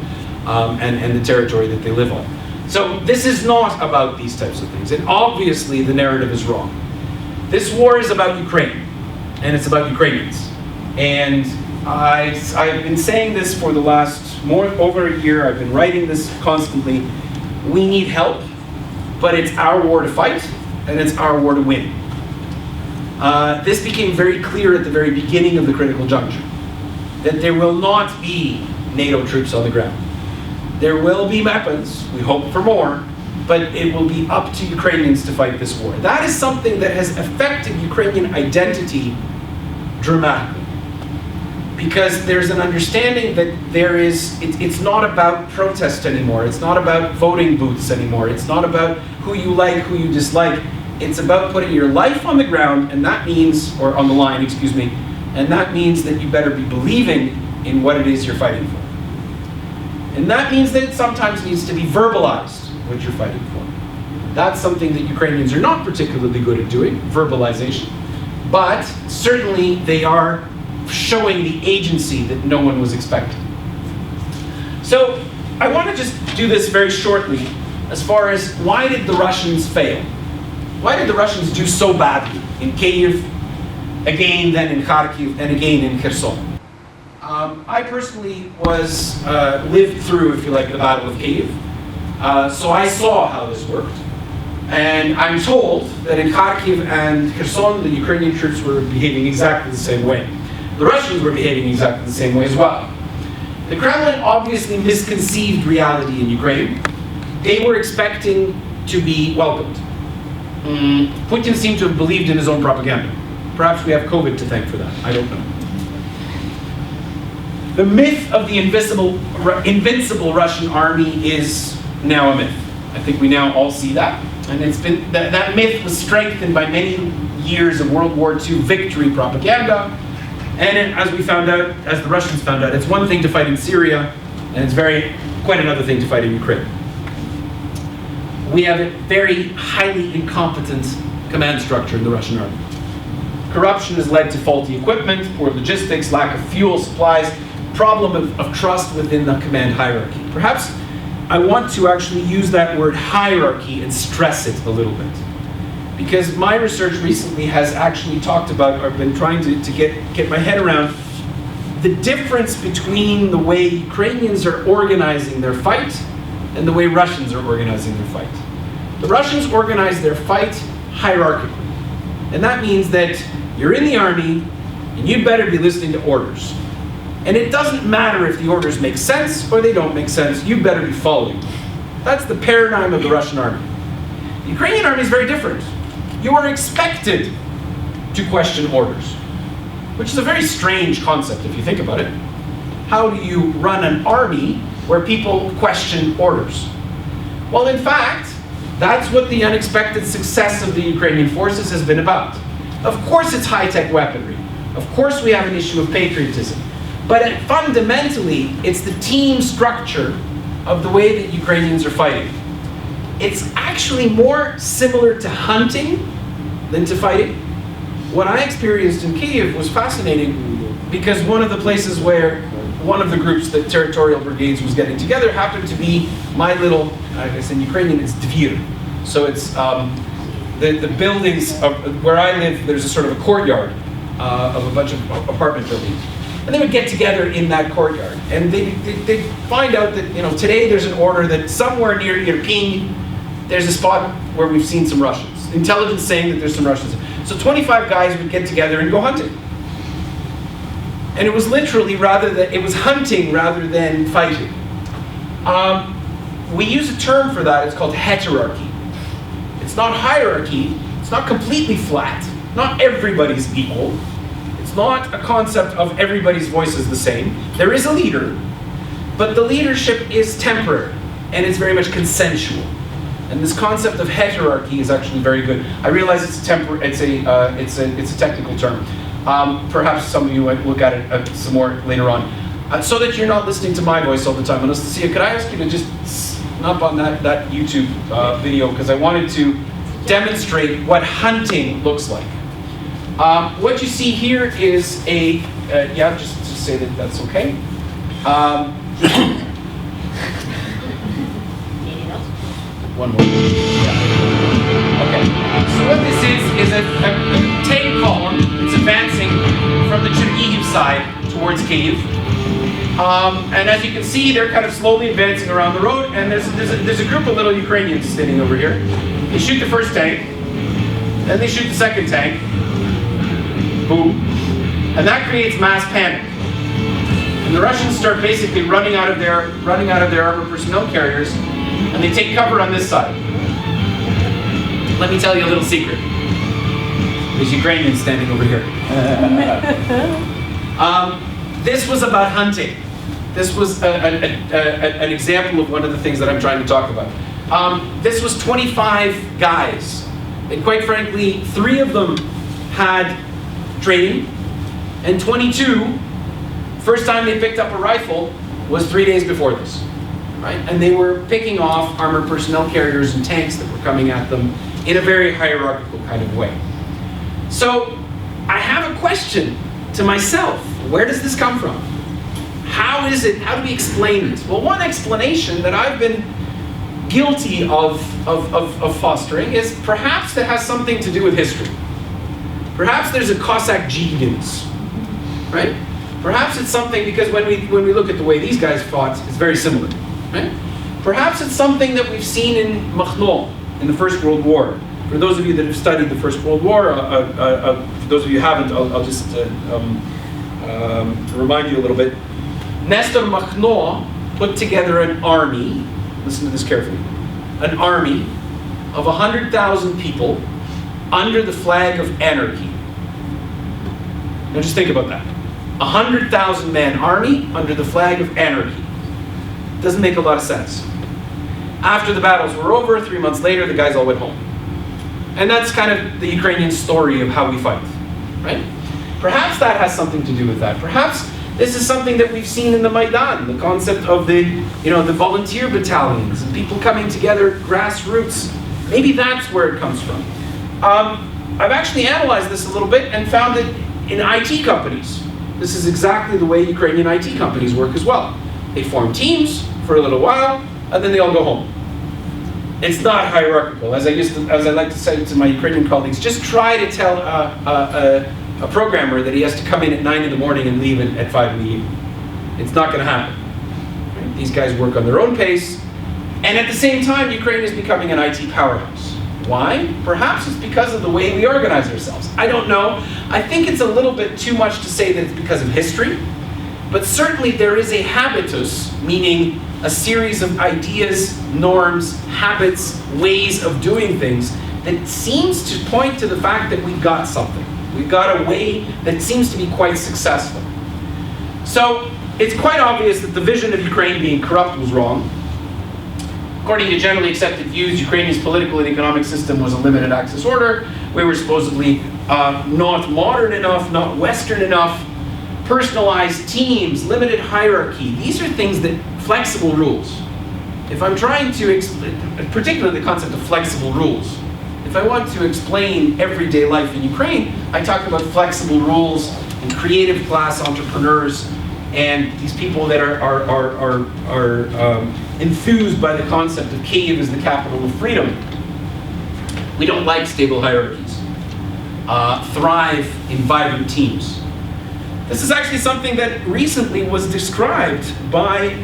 and the territory that they live on. So this is not about these types of things, and obviously the narrative is wrong. This war is about Ukraine, and it's about Ukrainians. And I've been saying this for the last over a year. I've been writing this constantly. We need help, but it's our war to fight, and it's our war to win. This became very clear at the very beginning of the critical juncture, that there will not be NATO troops on the ground. There will be weapons, we hope for more, but it will be up to Ukrainians to fight this war. That is something that has affected Ukrainian identity dramatically. Because there's an understanding that it's not about protest anymore, it's not about voting booths anymore, it's not about who you like, who you dislike, it's about putting your life on the ground, and that means, or on the line, excuse me, and that means that you better be believing in what it is you're fighting for. And that means that it sometimes needs to be verbalized, what you're fighting for. That's something that Ukrainians are not particularly good at doing, verbalization. But certainly they are showing the agency that no one was expecting. So I want to just do this very shortly as far as why did the Russians fail? Why did the Russians do so badly in Kyiv, again then in Kharkiv, and again in Kherson? I personally lived through, if you like, the Battle of Kyiv. So I saw how this worked. And I'm told that in Kharkiv and Kherson, the Ukrainian troops were behaving exactly the same way. The Russians were behaving exactly the same way as well. The Kremlin obviously misconceived reality in Ukraine. They were expecting to be welcomed. Putin seemed to have believed in his own propaganda. Perhaps we have COVID to thank for that. I don't know. The myth of the invincible Russian army is now a myth. I think we now all see that. And it's been that myth was strengthened by many years of World War II victory propaganda. And as we found out, as the Russians found out, it's one thing to fight in Syria, and it's quite another thing to fight in Ukraine. We have a very highly incompetent command structure in the Russian army. Corruption has led to faulty equipment, poor logistics, lack of fuel supplies, problem of trust within the command hierarchy. Perhaps I want to actually use that word hierarchy and stress it a little bit. Because my research recently has actually talked about, or been trying to get my head around, the difference between the way Ukrainians are organizing their fight and the way Russians are organizing their fight. The Russians organize their fight hierarchically. And that means that you're in the army and you better be listening to orders. And it doesn't matter if the orders make sense or they don't make sense, you better be following. That's the paradigm of the Russian army. The Ukrainian army is very different. You are expected to question orders, which is a very strange concept if you think about it. How do you run an army where people question orders. Well, in fact, that's what the unexpected success of the Ukrainian forces has been about. Of course it's high-tech weaponry. Of course we have an issue of patriotism. But fundamentally, it's the team structure of the way that Ukrainians are fighting. It's actually more similar to hunting than to fighting. What I experienced in Kyiv was fascinating because one of the places where one of the groups, the territorial brigades, was getting together happened to be my little, I guess in Ukrainian it's dvir. So it's the buildings of where I live, there's a sort of a courtyard of a bunch of apartment buildings. And they would get together in that courtyard. And they'd find out that, you know, today there's an order that somewhere near Irpin, there's a spot where we've seen some Russians. Intelligence saying that there's some Russians. So 25 guys would get together and go hunting. And it was literally it was hunting rather than fighting. We use a term for that, it's called heterarchy. It's not hierarchy, it's not completely flat. Not everybody's equal. It's not a concept of everybody's voice is the same. There is a leader, but the leadership is temporary, and it's very much consensual. And this concept of heterarchy is actually very good. I realize it's a technical term. Perhaps some of you might look at it some more later on. So that you're not listening to my voice all the time. Anastasia, could I ask you to just snap on that YouTube video, because I wanted to demonstrate what hunting looks like. What you see here is just to say that that's okay. One more. Yeah. Okay. So what this is a tank column that's advancing from the Chernihiv side towards Kyiv. And as you can see, they're kind of slowly advancing around the road, and there's a group of little Ukrainians standing over here. They shoot the first tank, then they shoot the second tank. Boom. And that creates mass panic. And the Russians start basically running out of their armored personnel carriers, and they take cover on this side. Let me tell you a little secret. There's Ukrainians standing over here. This was about hunting. This was an example of one of the things that I'm trying to talk about. This was 25 guys. And quite frankly, 3 of them had training, and 22, first time they picked up a rifle was 3 days before this. Right? And they were picking off armored personnel carriers and tanks that were coming at them in a very hierarchical kind of way. So I have a question to myself. Where does this come from? How do we explain this? Well, one explanation that I've been guilty of fostering is perhaps that has something to do with history. Perhaps there's a Cossack gene in us, right? Perhaps it's something because when we look at the way these guys fought, it's very similar. Right? Perhaps it's something that we've seen in Mychailo in the First World War. For those of you that have studied the First World War, for those of you who haven't, I'll just remind you a little bit. Nestor Mychailo put together an army, listen to this carefully, an army of 100,000 people under the flag of anarchy. Now just think about that. 100,000 man army under the flag of anarchy. Doesn't make a lot of sense. After the battles were over, 3 months later, the guys all went home. And that's kind of the Ukrainian story of how we fight, right? Perhaps that has something to do with that. Perhaps this is something that we've seen in the Maidan, the concept of the volunteer battalions and people coming together, grassroots. Maybe that's where it comes from. I've actually analyzed this a little bit and found that in IT companies, this is exactly the way Ukrainian IT companies work as well. They form teams for a little while, and then they all go home. It's not hierarchical. As I like to say to my Ukrainian colleagues, just try to tell a programmer that he has to come in at 9 in the morning and leave at 5 in the evening. It's not going to happen. Right? These guys work on their own pace, and at the same time, Ukraine is becoming an IT powerhouse. Why? Perhaps it's because of the way we organize ourselves. I don't know. I think it's a little bit too much to say that it's because of history. But certainly there is a habitus, meaning a series of ideas, norms, habits, ways of doing things that seems to point to the fact that we've got something. We've got a way that seems to be quite successful. So it's quite obvious that the vision of Ukraine being corrupt was wrong. According to generally accepted views, Ukraine's political and economic system was a limited access order. We were supposedly not modern enough, not Western enough, personalized teams, limited hierarchy. These are things that, flexible rules. If I'm trying to explain, particularly the concept of flexible rules, if I want to explain everyday life in Ukraine, I talk about flexible rules and creative class entrepreneurs and these people that are enthused by the concept of Kyiv as the capital of freedom. We don't like stable hierarchies. Thrive in vibrant teams. This is actually something that recently was described by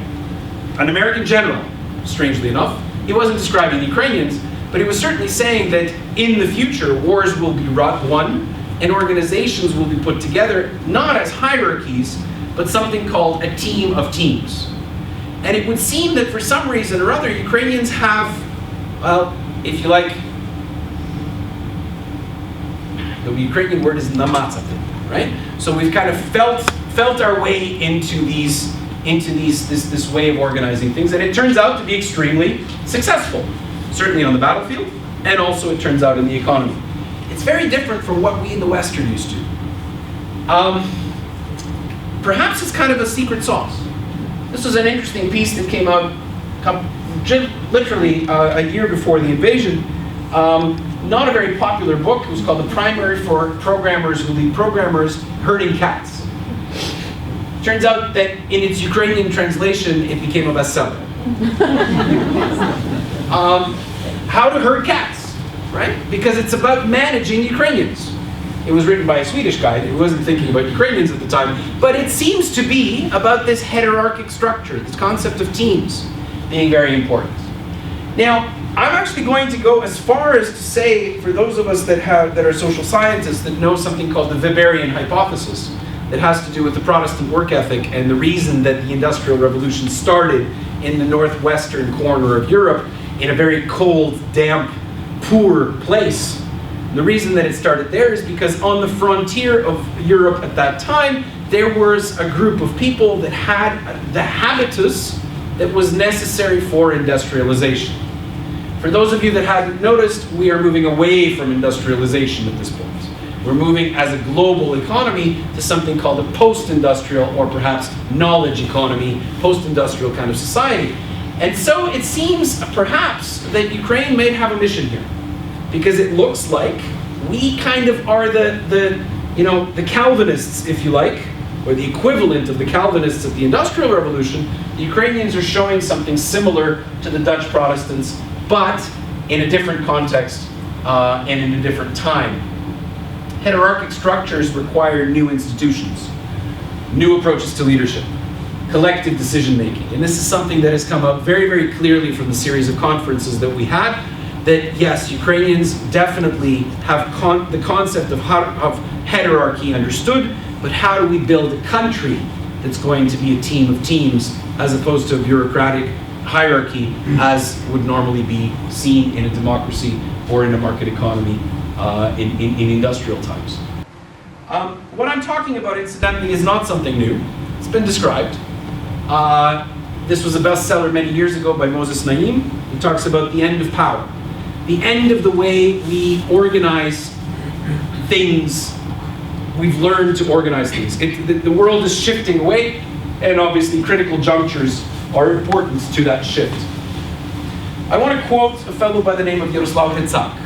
an American general, strangely enough. He wasn't describing Ukrainians, but he was certainly saying that in the future, wars will be won and organizations will be put together, not as hierarchies, but something called a team of teams. And it would seem that for some reason or other, Ukrainians have, well, if you like, the Ukrainian word is namatzatin, right? So we've kind of felt our way into this way of organizing things, and it turns out to be extremely successful, certainly on the battlefield, and also it turns out in the economy. It's very different from what we in the West are used to. Perhaps it's kind of a secret sauce. This was an interesting piece that came out literally a year before the invasion. Not a very popular book. It was called The Primary for Programmers Who Lead Programmers Herding Cats. Turns out that in its Ukrainian translation, it became a bestseller. How to herd cats, right? Because it's about managing Ukrainians. It was written by a Swedish guy who wasn't thinking about Ukrainians at the time, but it seems to be about this hierarchic structure, this concept of teams being very important. Now, I'm actually going to go as far as to say, for those of us that are social scientists that know something called the Weberian hypothesis, that has to do with the Protestant work ethic and the reason that the Industrial Revolution started in the northwestern corner of Europe in a very cold, damp, poor place. The reason that it started there is because on the frontier of Europe at that time, there was a group of people that had the habitus that was necessary for industrialization. For those of you that hadn't noticed, we are moving away from industrialization at this point. We're moving as a global economy to something called a post-industrial or perhaps knowledge economy, post-industrial kind of society. And so it seems perhaps that Ukraine may have a mission here, because it looks like we kind of are the Calvinists, if you like, or the equivalent of the Calvinists of the Industrial Revolution. The Ukrainians are showing something similar to the Dutch Protestants, but in a different context and in a different time. Hierarchic structures require new institutions, new approaches to leadership, collective decision making. And this is something that has come up very, very clearly from the series of conferences that we had, that yes, Ukrainians definitely have the concept of hierarchy understood, but how do we build a country that's going to be a team of teams as opposed to a bureaucratic hierarchy as would normally be seen in a democracy or in a market economy in industrial times. What I'm talking about, incidentally, is not something new. It's been described. This was a bestseller many years ago by Moses Naim. He talks about the end of power, the end of the way we organize things. We've learned to organize things. The world is shifting away, and obviously critical junctures are important to that shift. I want to quote a fellow by the name of Yaroslav Hetsak.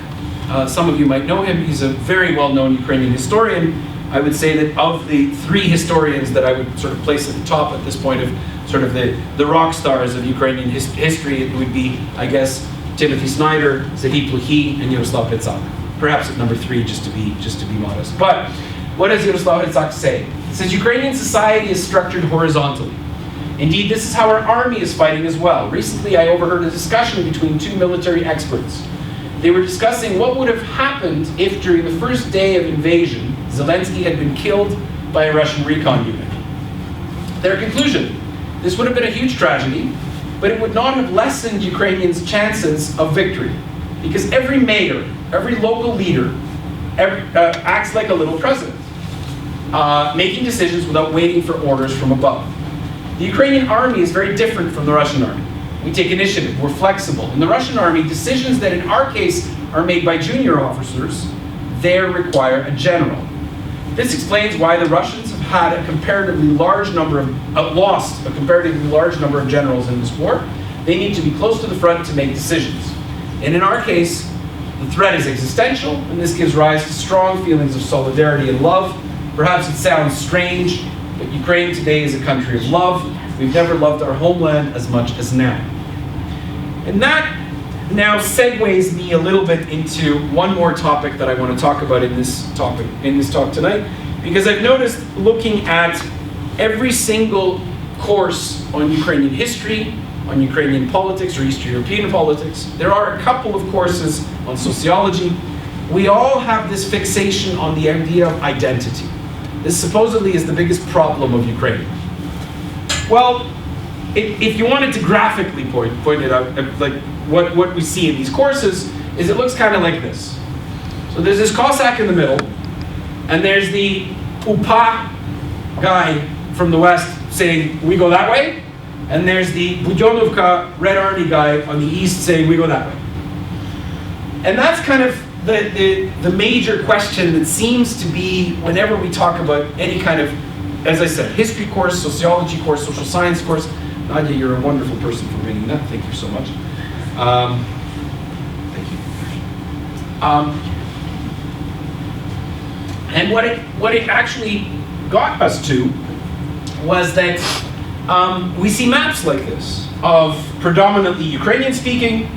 Some of you might know him. He's a very well-known Ukrainian historian. I would say that of the three historians that I would sort of place at the top at this point of sort of the rock stars of Ukrainian history, it would be, I guess, Timothy Snyder, Zahid Plokhy, and Yaroslav Hetsak. Perhaps at number 3, just to be modest. But what does Yaroslav Hetsak say? He says, Ukrainian society is structured horizontally. Indeed, this is how our army is fighting as well. Recently, I overheard a discussion between 2 military experts. They were discussing what would have happened if during the first day of invasion, Zelensky had been killed by a Russian recon unit. Their conclusion, this would have been a huge tragedy, but it would not have lessened Ukrainians' chances of victory, because every mayor, every local leader acts like a little president, making decisions without waiting for orders from above. The Ukrainian army is very different from the Russian army. We take initiative, we're flexible. In the Russian army, decisions that in our case are made by junior officers, there require a general. This explains why the Russians have had a comparatively large number of, lost a comparatively large number of generals in this war. They need to be close to the front to make decisions. And in our case, the threat is existential, and this gives rise to strong feelings of solidarity and love. Perhaps it sounds strange, but Ukraine today is a country of love. We've never loved our homeland as much as now. And that now segues me a little bit into one more topic that I want to talk about in this talk tonight, because I've noticed looking at every single course on Ukrainian history, on Ukrainian politics or Eastern European politics, there are a couple of courses on sociology. We all have this fixation on the idea of identity. This supposedly is the biggest problem of Ukraine. Well, if you wanted to graphically point it out, like what we see in these courses is it looks kind of like this. So there's this Cossack in the middle, and there's the UPA guy from the west saying, we go that way, and there's the Budyonovka Red Army guy on the east saying, we go that way. And that's kind of the major question that seems to be whenever we talk about any kind of, as I said, history course, sociology course, social science course. Nadia, you're a wonderful person for bringing that. Thank you so much. Thank you. And what it actually got us to was that we see maps like this of predominantly Ukrainian speaking,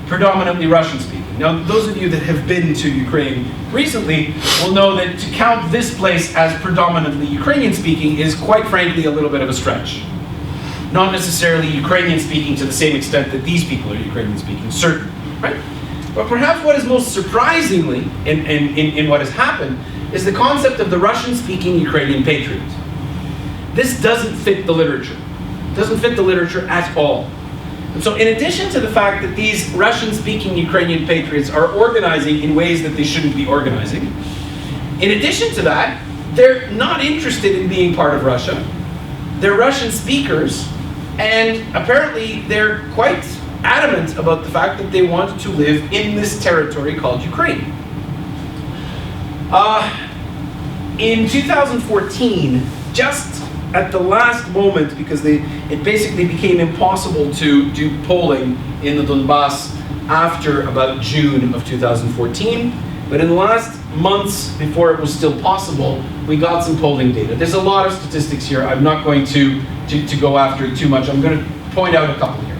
predominantly Russian speaking. Now, those of you that have been to Ukraine recently will know that to count this place as predominantly Ukrainian speaking is quite frankly a little bit of a stretch. Not necessarily Ukrainian speaking to the same extent that these people are Ukrainian speaking, certainly, right? But perhaps what is most surprisingly in what has happened is the concept of the Russian-speaking Ukrainian patriot. This doesn't fit the literature. It doesn't fit the literature at all. And so in addition to the fact that these Russian-speaking Ukrainian patriots are organizing in ways that they shouldn't be organizing, in addition to that, they're not interested in being part of Russia. They're Russian speakers, and apparently they're quite adamant about the fact that they want to live in this territory called Ukraine. In 2014, just at the last moment, because it basically became impossible to do polling in the Donbass after about June of 2014, but in the last months before it was still possible, we got some polling data. There's a lot of statistics here. I'm not going to go after it too much. I'm going to point out a couple here.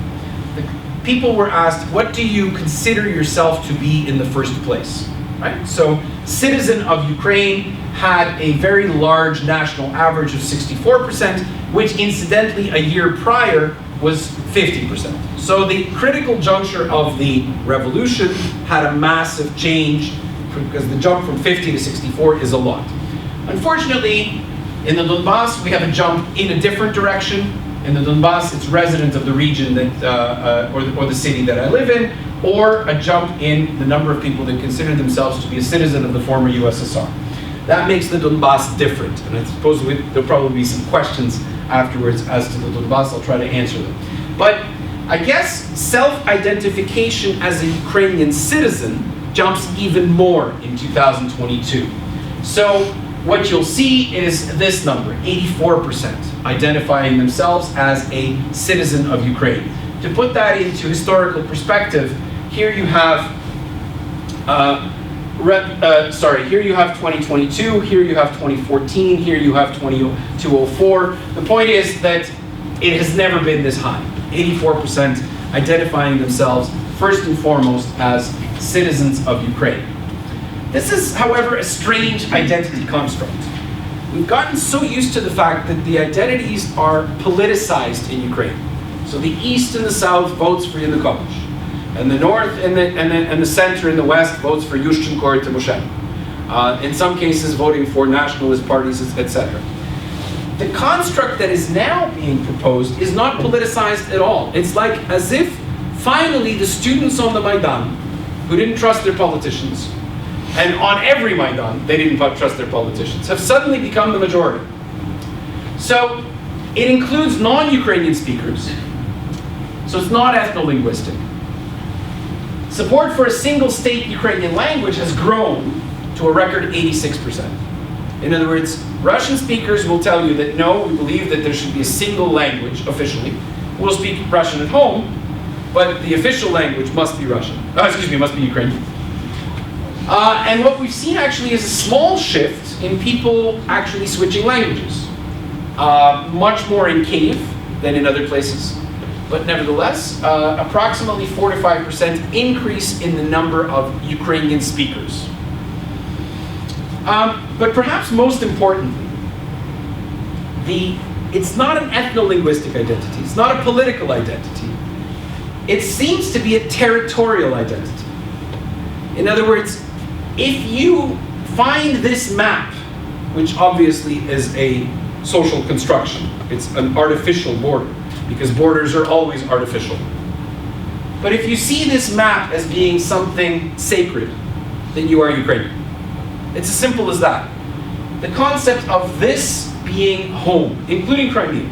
People were asked, what do you consider yourself to be in the first place? Right? So, citizen of Ukraine had a very large national average of 64%, which incidentally a year prior was 50%. So the critical juncture of the revolution had a massive change because the jump from 50 to 64 is a lot. Unfortunately, in the Donbass, we have a jump in a different direction. In the Donbass, it's resident of the region that, or the city that I live in, or a jump in the number of people that consider themselves to be a citizen of the former USSR. That makes the Donbass different, and I suppose there'll probably be some questions afterwards as to the Donbass. I'll try to answer them. But I guess self-identification as a Ukrainian citizen jumps even more in 2022. So what you'll see is this number, 84% identifying themselves as a citizen of Ukraine. To put that into historical perspective, here you have here you have 2022, here you have 2014, here you have 2004. The point is that it has never been this high. 84% identifying themselves first and foremost as citizens of Ukraine. This is, however, a strange identity construct. We've gotten so used to the fact that the identities are politicized in Ukraine. So the East and the South votes for Yanukovych, and the North and the Center and the West votes for Yushchenko or Tymoshenko. In some cases, voting for nationalist parties, etc. The construct that is now being proposed is not politicized at all. It's like as if finally the students on the Maidan, who didn't trust their politicians, and on every Maidan they didn't trust their politicians, have suddenly become the majority. So It includes non-Ukrainian speakers, so it's not ethno-linguistic. Support for a single state Ukrainian language has grown to a record 86%. In other words, Russian speakers will tell you that no, we believe that there should be a single language officially. We'll speak Russian at home, but the official language must be Russian. Must be Ukrainian. And what we've seen actually is a small shift in people actually switching languages. Much more in Kyiv than in other places. But nevertheless, approximately 4 to 5% increase in the number of Ukrainian speakers. But perhaps most importantly, it's not an ethno-linguistic identity. It's not a political identity. It seems to be a territorial identity. In other words, if you find this map, which obviously is a social construction, it's an artificial border, because borders are always artificial. But if you see this map as being something sacred, then you are Ukrainian. It's as simple as that. The concept of this being home, including Crimea,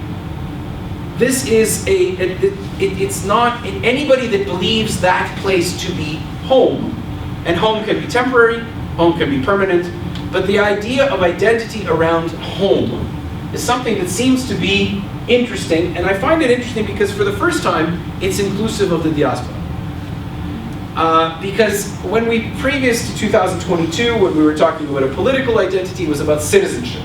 this is it's not anybody that believes that place to be home, and home can be temporary, home can be permanent, but the idea of identity around home is something that seems to be interesting, and I find it interesting because for the first time, it's inclusive of the diaspora. Because when previous to 2022, when we were talking about a political identity, it was about citizenship.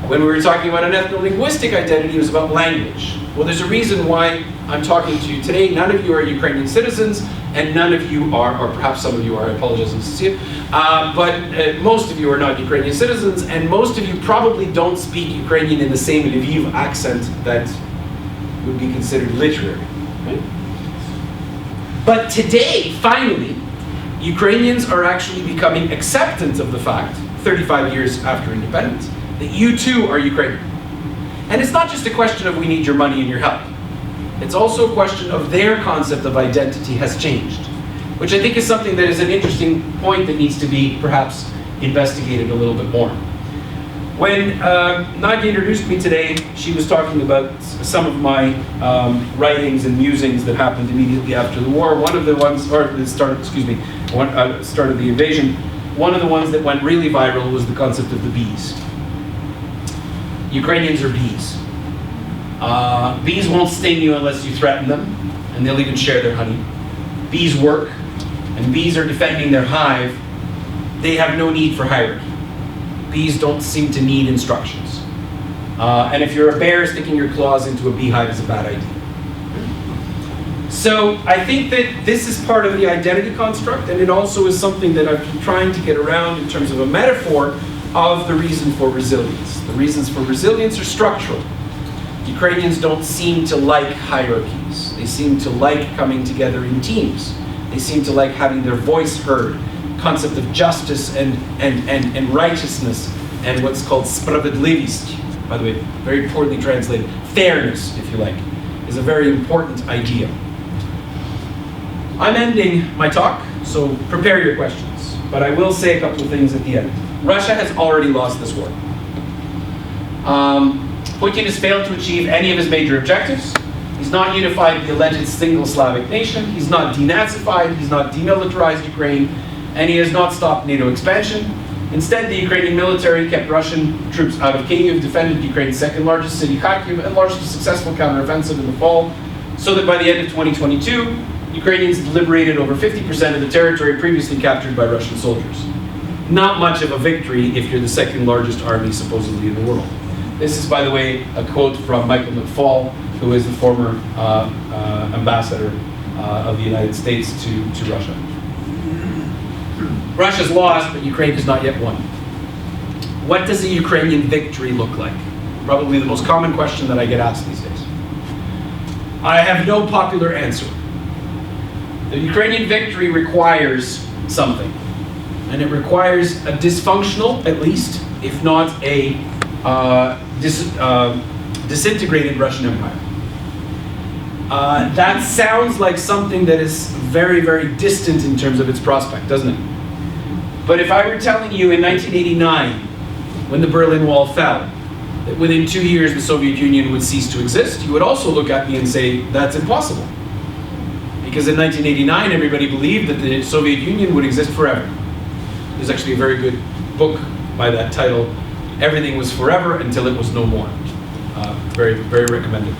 When we were talking about an ethno-linguistic identity, it was about language. Well, there's a reason why I'm talking to you today. None of you are Ukrainian citizens, and none of you are, or perhaps some of you are, I apologize, but most of you are not Ukrainian citizens, and most of you probably don't speak Ukrainian in the same Lviv accent that would be considered literary. Right? But today, finally, Ukrainians are actually becoming acceptant of the fact, 35 years after independence, that you too are Ukrainian. And it's not just a question of we need your money and your help. It's also a question of their concept of identity has changed, which I think is something that is an interesting point that needs to be perhaps investigated a little bit more. When Nadia introduced me today, she was talking about some of my writings and musings that happened immediately after the war. One of the ones, or the start of the invasion, one of the ones that went really viral was the concept of the bees. Ukrainians are bees. Bees won't sting you unless you threaten them, and they'll even share their honey. Bees work, and bees are defending their hive. They have no need for hierarchy. Bees don't seem to need instructions. And if you're a bear, sticking your claws into a beehive is a bad idea. So I think that this is part of the identity construct, and it also is something that I've been trying to get around in terms of a metaphor of the reason for resilience. The reasons for resilience are structural. Ukrainians don't seem to like hierarchies. They seem to like coming together in teams. They seem to like having their voice heard. Concept of justice and righteousness and what's called spravedlivist, by the way, very poorly translated, fairness, if you like, is a very important idea. I'm ending my talk, so prepare your questions, but I will say a couple of things at the end. Russia has already lost this war. Putin has failed to achieve any of his major objectives. He's not unified the alleged single Slavic nation. He's not denazified. He's not demilitarized Ukraine. And he has not stopped NATO expansion. Instead, the Ukrainian military kept Russian troops out of Kyiv, defended Ukraine's second largest city, Kharkiv, and launched a successful counteroffensive in the fall, so that by the end of 2022, Ukrainians liberated over 50% of the territory previously captured by Russian soldiers. Not much of a victory if you're the second largest army supposedly in the world. This is, by the way, a quote from Mychailo, who is the former ambassador of the United States to Russia. Russia's lost, but Ukraine has not yet won. What does a Ukrainian victory look like? Probably the most common question that I get asked these days. I have no popular answer. The Ukrainian victory requires something. And it requires a dysfunctional, at least, if not a disintegrated Russian Empire. That sounds like something that is very, very distant in terms of its prospect, doesn't it? But if I were telling you in 1989, when the Berlin Wall fell, that within 2 years the Soviet Union would cease to exist, you would also look at me and say, that's impossible. Because in 1989, everybody believed that the Soviet Union would exist forever. There's actually a very good book by that title, Everything Was Forever Until It Was No More. Very, very recommended.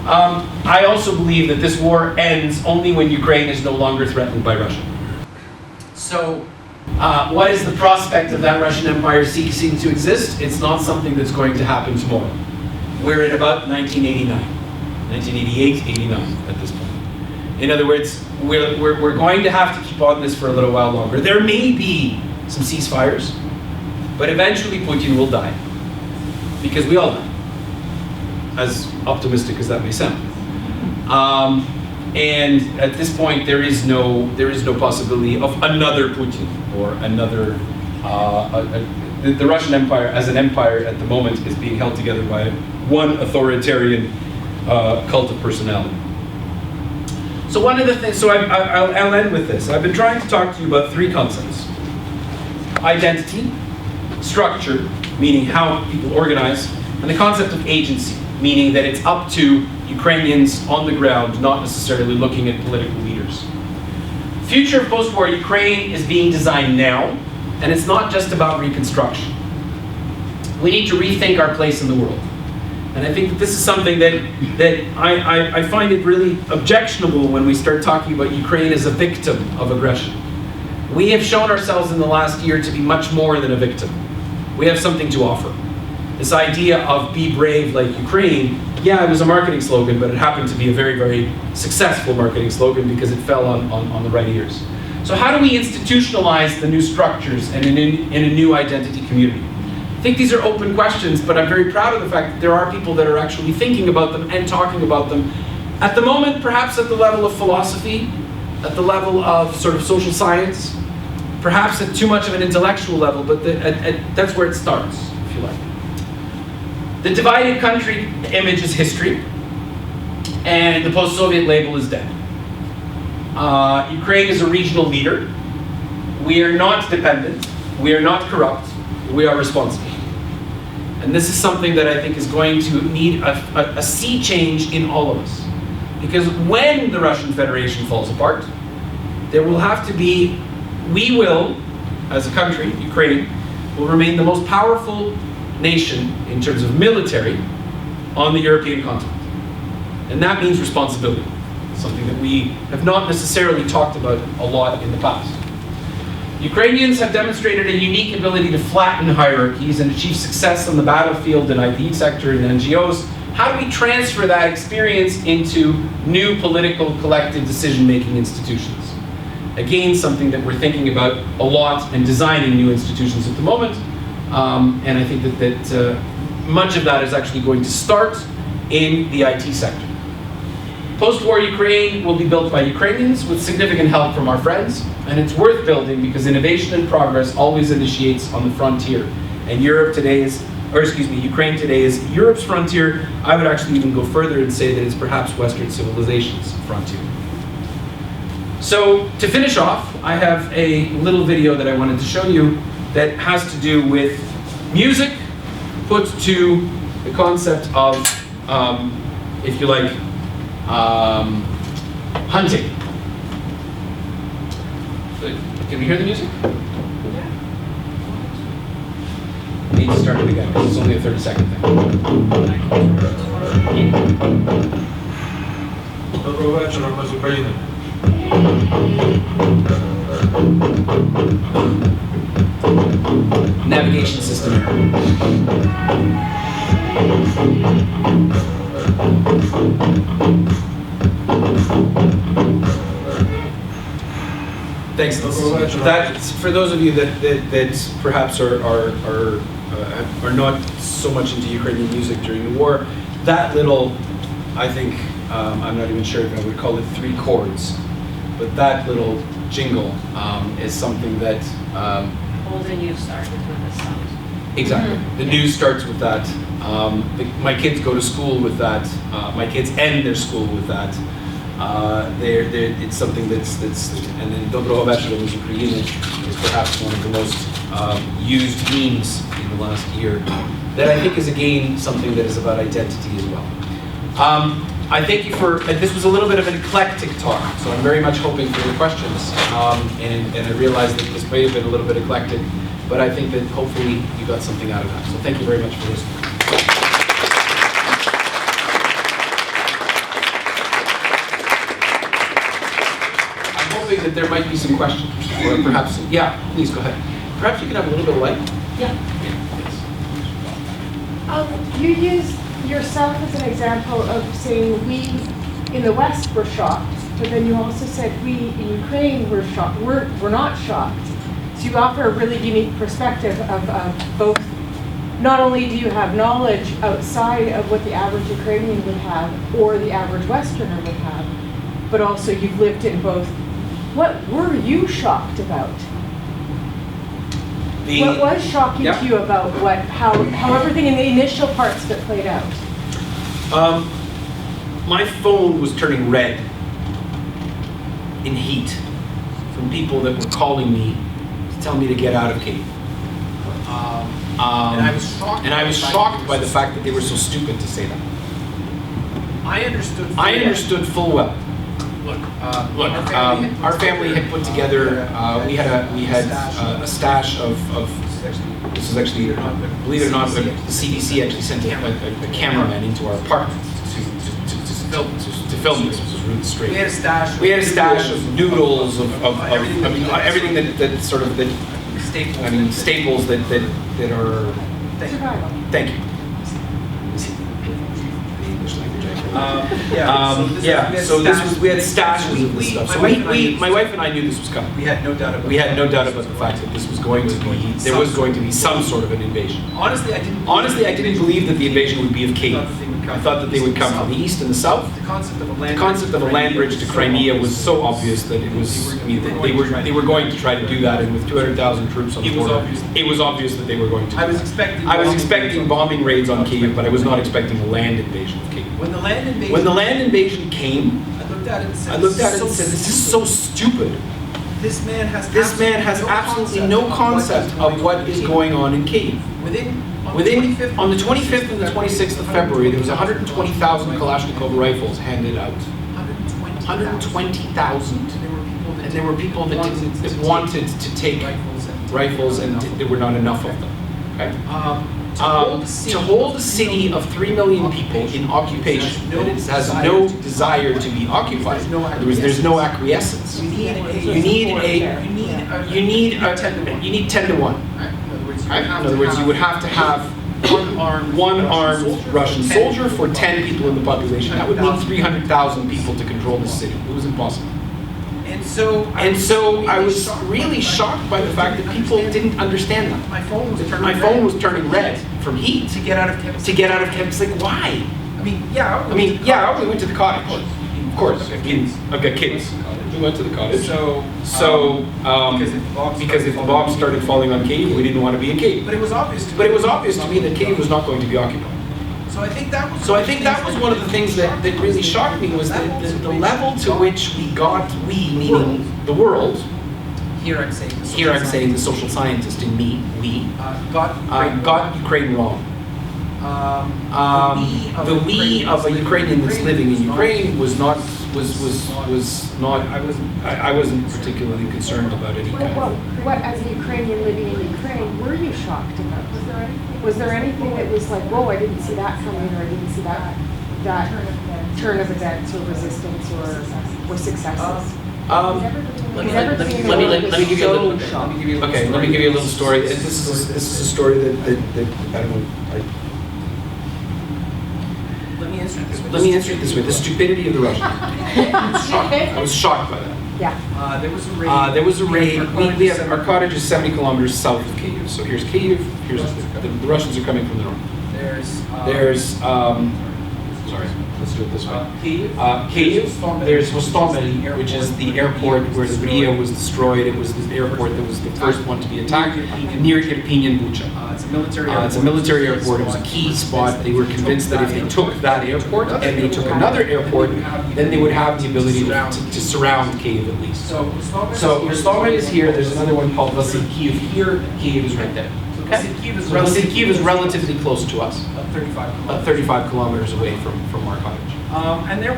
I also believe that this war ends only when Ukraine is no longer threatened by Russia. So, what is the prospect of that Russian Empire ceasing to exist? It's not something that's going to happen tomorrow. We're at about 1989, 1988, 89 at this point. In other words, we're going to have to keep on this for a little while longer. There may be some ceasefires, but eventually Putin will die. Because we all die. As optimistic as that may sound. And at this point, there is no possibility of another Putin or another. The Russian Empire, as an empire at the moment, is being held together by one authoritarian cult of personality. So one of the things. So I'll end with this. I've been trying to talk to you about 3 concepts: identity, structure, meaning how people organize, and the concept of agency, meaning that it's up to Ukrainians on the ground, not necessarily looking at political leaders. Future of post-war Ukraine is being designed now, and it's not just about reconstruction. We need to rethink our place in the world. And I think that this is something that I find it really objectionable when we start talking about Ukraine as a victim of aggression. We have shown ourselves in the last year to be much more than a victim. We have something to offer. This idea of be brave like Ukraine, yeah, it was a marketing slogan, but it happened to be a very, very successful marketing slogan because it fell on the right ears. So how do we institutionalize the new structures and in a new identity community? I think these are open questions, but I'm very proud of the fact that there are people that are actually thinking about them and talking about them. At the moment, perhaps at the level of philosophy, at the level of sort of social science, perhaps at too much of an intellectual level, but that's where it starts, if you like. The divided country image is history, and the post-Soviet label is dead. Ukraine is a regional leader. We are not dependent. We are not corrupt. We are responsible. And this is something that I think is going to need a sea change in all of us. Because when the Russian Federation falls apart, there will have to be, we will, as a country, Ukraine, will remain the most powerful nation in terms of military on the European continent. And that means responsibility, something that we have not necessarily talked about a lot in the past. Ukrainians have demonstrated a unique ability to flatten hierarchies and achieve success on the battlefield and IT sector and NGOs. How do we transfer that experience into new political collective decision-making institutions? Again, something that we're thinking about a lot and designing new institutions at the moment. And I think that much of that is actually going to start in the IT sector. Post-war Ukraine will be built by Ukrainians with significant help from our friends, and it's worth building because innovation and progress always initiates on the frontier. And Ukraine today is Europe's frontier. I would actually even go further and say that it's perhaps Western civilization's frontier. So to finish off, I have a little video that I wanted to show you that has to do with music put to the concept of, if you like, hunting. Can we hear the music? I need to start it again because it's only a 30-second thing. Доброго вечора, ми з України. Navigation system error. Thanks. That's for those of you that perhaps are not so much into Ukrainian music during the war. That little, I think, I'm not even sure if I would call it 3 chords, but that little jingle is something that. All the news started with this sound. Exactly. The news starts with that. My kids go to school with that. My kids end their school with that. It's something that's and then Доброго вечора з України is perhaps one of the most used memes in the last year that I think is again something that is about identity as well. I thank you for, this was a little bit of an eclectic talk, so I'm very much hoping for your questions. And I realize that this may have been a little bit eclectic, but I think that hopefully you got something out of that. So thank you very much for listening. I'm hoping that there might be some questions, or perhaps, yeah, please go ahead. Perhaps you can have a little bit of light. Yeah. You used yourself as an example of saying we in the West were shocked, but then you also said we in Ukraine were shocked. We're not shocked. So you offer a really unique perspective of both. Not only do you have knowledge outside of what the average Ukrainian would have or the average Westerner would have, but also you've lived in both. What were you shocked about? What was shocking to you about how everything in the initial parts of it played out? My phone was turning red in heat from people that were calling me to tell me to get out of Kyiv. And I was shocked by the fact that they were so stupid to say that. I understood full well. Look, our family had put together, we had a stash of this is actually, believe it or not, the CDC actually sent a cameraman into our apartment to film this, which was really strange. We had a stash of noodles, of everything that sort of, staples that are, thank you. We had stashes of this stuff. So my wife and I knew this was coming. We had no doubt about We had no doubt about the fact that this was going to be, there was going to be some sort of an invasion. Honestly, I didn't believe that the invasion would be of Kyiv. I thought that they would come from the east and the south. the concept of a land bridge to Crimea was so obvious that it was, they were going to try to do that, and with 200,000 troops on the border, it was obvious that they were going to. I was expecting bombing raids on Kyiv, but I was not expecting a land invasion of Kyiv. When the land invasion came, I looked at it and said, this is so stupid. This man has absolutely no concept of what is going on in Kyiv. On the 25th and the 26th of February, there was 120,000 Kalashnikov rifles handed out. 120,000. And there were people that wanted to take rifles, and there were not enough of them. Okay? To hold a city of 3 million people in occupation that it has no desire to be occupied, there's no acquiescence. You need 10 to 1. Right? In other words, you would have to have one armed Russian soldier for 10 people in the population. That would mean 300,000 people to control the city. It was impossible. And so I was really shocked by the fact that people didn't understand that. My phone was turning red from heat. To get out of camp. It's like, why? We went to the cottage. Of course, I've got kids. We went to the cottage. Because if the bombs started falling on Kyiv, we didn't want to be in Kyiv. But it was obvious to me that Kyiv was not going to be occupied. So I think that was one of the things that really shocked me, was the level to which we, meaning the world, here I'm saying the social scientist in me, got Ukraine wrong. The we of a Ukrainian that's living in Ukraine was not, I wasn't particularly concerned about any kind of. What, as a Ukrainian living in Ukraine, were you shocked about? Was there anything that was like, whoa, I didn't see that coming, or I didn't see that turn of events, or resistance, or successes? Let me give you a little story. This is a story that I don't know. Let me answer it this way: the stupidity of the Russians. I was shocked by that. Yeah. There was a raid. We have, our cottage is 70 kilometers south of Kyiv. So here's Kyiv. Here's the Russians are coming from the north. There's Sorry, let's do it this way. Kyiv, there's Hostomel, which is the airport where the Bria was destroyed. It was the airport that was the first one to be attacked, near Irpin and Bucha. It's a military airport. It was a key spot. They were convinced that if they took that airport and they took another airport, then they would have the ability to surround Kyiv at least. So Hostomel is here. There's another one called Wynnyckyj here. Kyiv is right there. Wynnyckyj is relatively close to us, about 35 kilometers away from our cottage. And there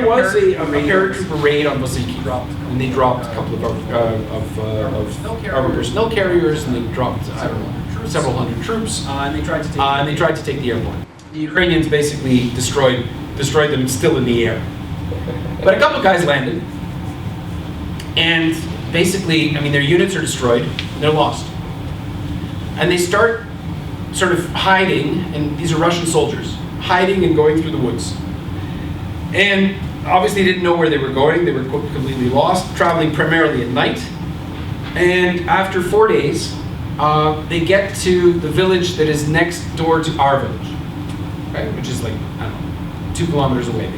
was a paratrooper raid on Wynnyckyj, and they dropped a couple of armored personnel carriers, and they dropped, I don't know, several hundred troops, and they tried to take the airport. The Ukrainians basically destroyed them still in the air. But a couple of guys landed, and basically, I mean, their units are destroyed, and they're lost. And they start sort of hiding, and these are Russian soldiers, hiding and going through the woods. And obviously didn't know where they were going. They were completely lost, traveling primarily at night. And after 4 days, they get to the village that is next door to our village, okay, which is like, I don't know, 2 kilometers away.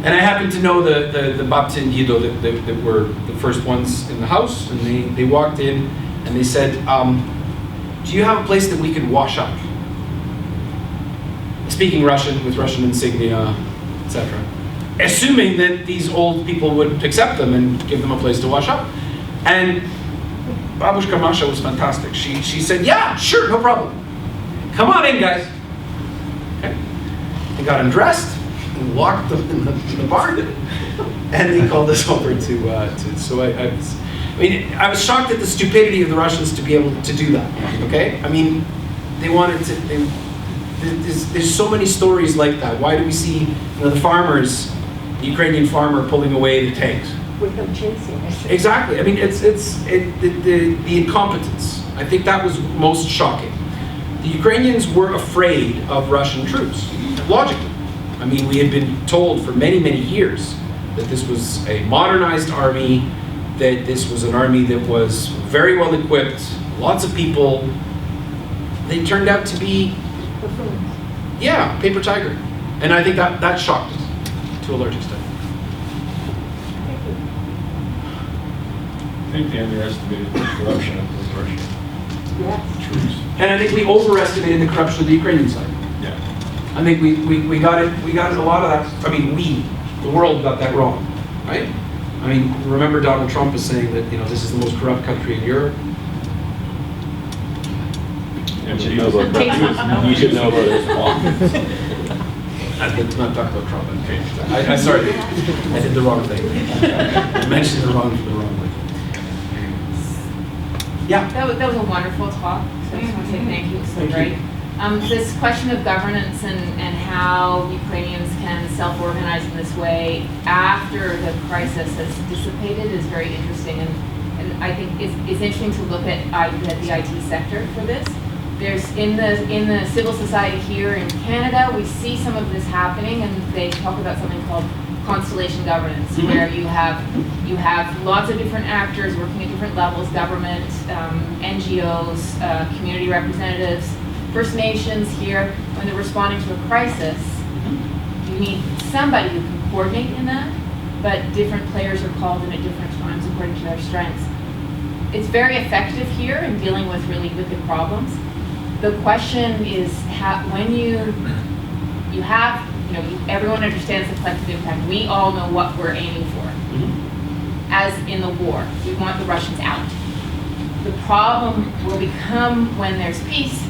And I happen to know the Babty and Yido that were the first ones in the house, and they walked in and they said, do you have a place that we could wash up? Speaking Russian, with Russian insignia, etc. Assuming that these old people would accept them and give them a place to wash up. And Babushka Masha was fantastic. She said, yeah, sure, no problem. Come on in, guys. Okay. They got undressed and walked them in the barn. And they called us over so I mean, I was shocked at the stupidity of the Russians to be able to do that, okay? I mean, they wanted to, there's so many stories like that. Why do we see, the farmers, the Ukrainian farmer pulling away the tanks? With them chasing. Exactly. I mean, the incompetence. I think that was most shocking. The Ukrainians were afraid of Russian troops, logically. I mean, we had been told for many, many years that this was a modernized army, that this was an army that was very well equipped, lots of people. They turned out to be, yeah, paper tiger. And I think that shocked us to a large extent. I think they underestimated the corruption of the Russian troops. And I think we overestimated the corruption of the Ukrainian side. Yeah. I think we got it a lot of that. I mean, the world got that wrong, right? I mean, remember Donald Trump is saying that, this is the most corrupt country in Europe. And you should know about Trump. You should know about his Let's not talk about Trump. I sorry, I did the wrong thing. I mentioned the wrong thing. Yeah. That was a wonderful talk, so I just want to say thank you, it was so great. This question of governance and how Ukrainians can self-organize in this way after the crisis has dissipated is very interesting, and I think it's interesting to look at the IT sector for this. There's in the civil society here in Canada, we see some of this happening, and they talk about something called constellation governance, where you have lots of different actors working at different levels: government, NGOs, community representatives, First Nations. Here, when they're responding to a crisis, you need somebody who can coordinate in that, but different players are called in at different times according to their strengths. It's very effective here in dealing with the problems. The question is when you have, everyone understands the collective impact. We all know what we're aiming for. As in the war, we want the Russians out. The problem will become when there's peace,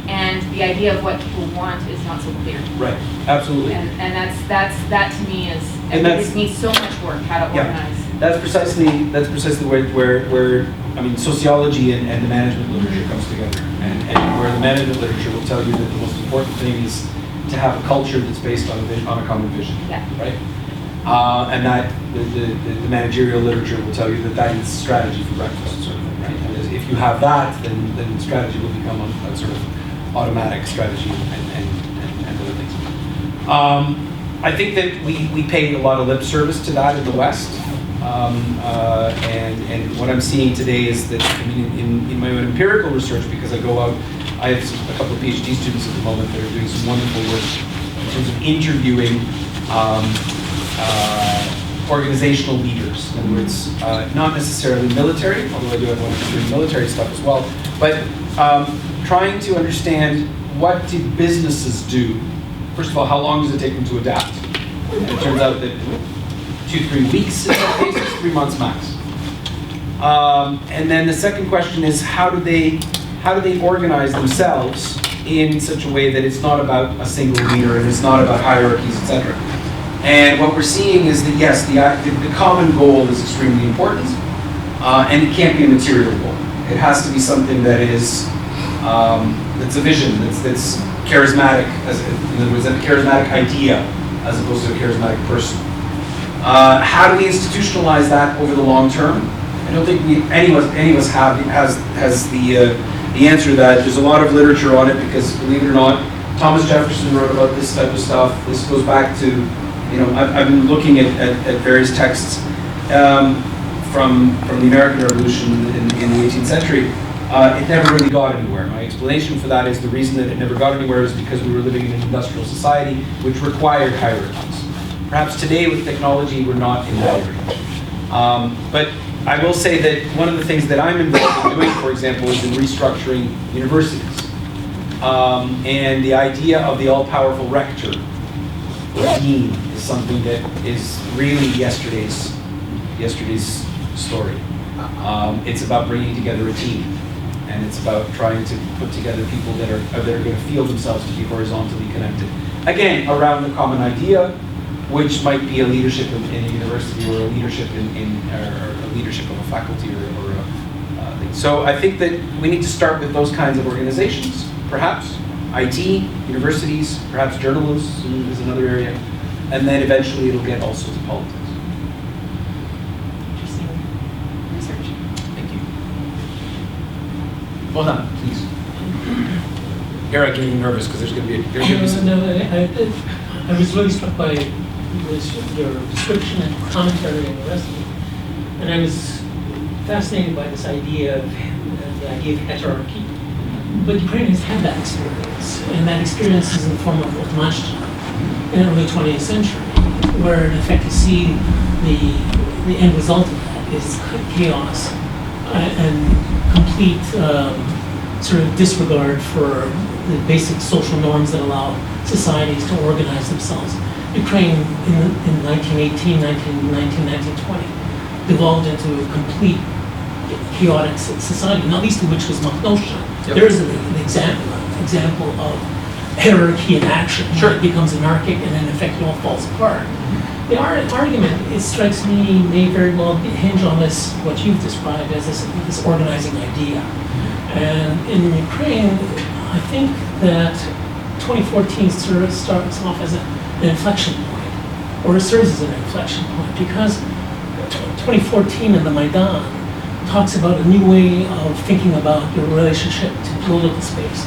and the idea of what people want is not so clear. Right, absolutely. And that to me is, this needs so much work, how to organize. That's precisely where I mean, sociology and the management literature comes together, and where the management literature will tell you that the most important thing is to have a culture that's based on a common vision, right? And that the managerial literature will tell you that is strategy for breakfast, sort of thing, right? And if you have that, then strategy will become a sort of automatic strategy and other things. I think that we pay a lot of lip service to that in the West. And what I'm seeing today is that, I mean, in my own empirical research, because I go out, I have a couple of PhD students at the moment that are doing some wonderful work terms of interviewing organizational leaders. In other words, not necessarily military, although I do have one doing military stuff as well, but trying to understand what do businesses do. First of all, how long does it take them to adapt? And it turns out that 2-3 weeks in some cases, 3 months max. And then the second question is how do they organize themselves in such a way that it's not about a single leader and it's not about hierarchies, etc. And what we're seeing is that yes, the common goal is extremely important, and it can't be a material goal. It has to be something that is that's a vision, that's charismatic, in other words, a charismatic idea as opposed to a charismatic person. How do we institutionalize that over the long term? I don't think any of us has the answer to that. There's a lot of literature on it because, believe it or not, Thomas Jefferson wrote about this type of stuff. This goes back to, I've been looking at various texts from the American Revolution in the 18th century. It never really got anywhere. My explanation for that is the reason that it never got anywhere is because we were living in an industrial society which required hierarchies. Perhaps today with technology we're not in that range. But I will say that one of the things that I'm involved in doing, for example, is in restructuring universities. And the idea of the all-powerful rector or dean is something that is really yesterday's story. It's about bringing together a team, and it's about trying to put together people that are going to feel themselves to be horizontally connected. Again, around the common idea, which might be a leadership in a university or a leadership or a leadership of a faculty or a thing. So I think that we need to start with those kinds of organizations, perhaps IT, universities, perhaps journalism is another area, and then eventually it'll get all sorts of politics. Interesting research. Thank you. Well done, please. Here I'm getting nervous because there's going to be some. No, I was really struck by your description and commentary and the rest of it. And I was fascinated by this idea of hierarchy. But Ukraine has had that experience, and that experience is in the form of Wynnyckyj in the early 20th century, where in effect you see the end result of that is chaos and complete sort of disregard for the basic social norms that allow societies to organize themselves. Ukraine in 1918, 1920 devolved into a complete chaotic society, not least of which was Mohyla. Yep. There is an example of hierarchy in action. Sure. It becomes anarchic and in effect it all falls apart. The argument, it strikes me, may very well hinge on this, what you've described as this organizing idea. And in Ukraine, I think that 2014 starts off as an inflection point, or it serves as an inflection point, because 2014 in the Maidan talks about a new way of thinking about your relationship to political space,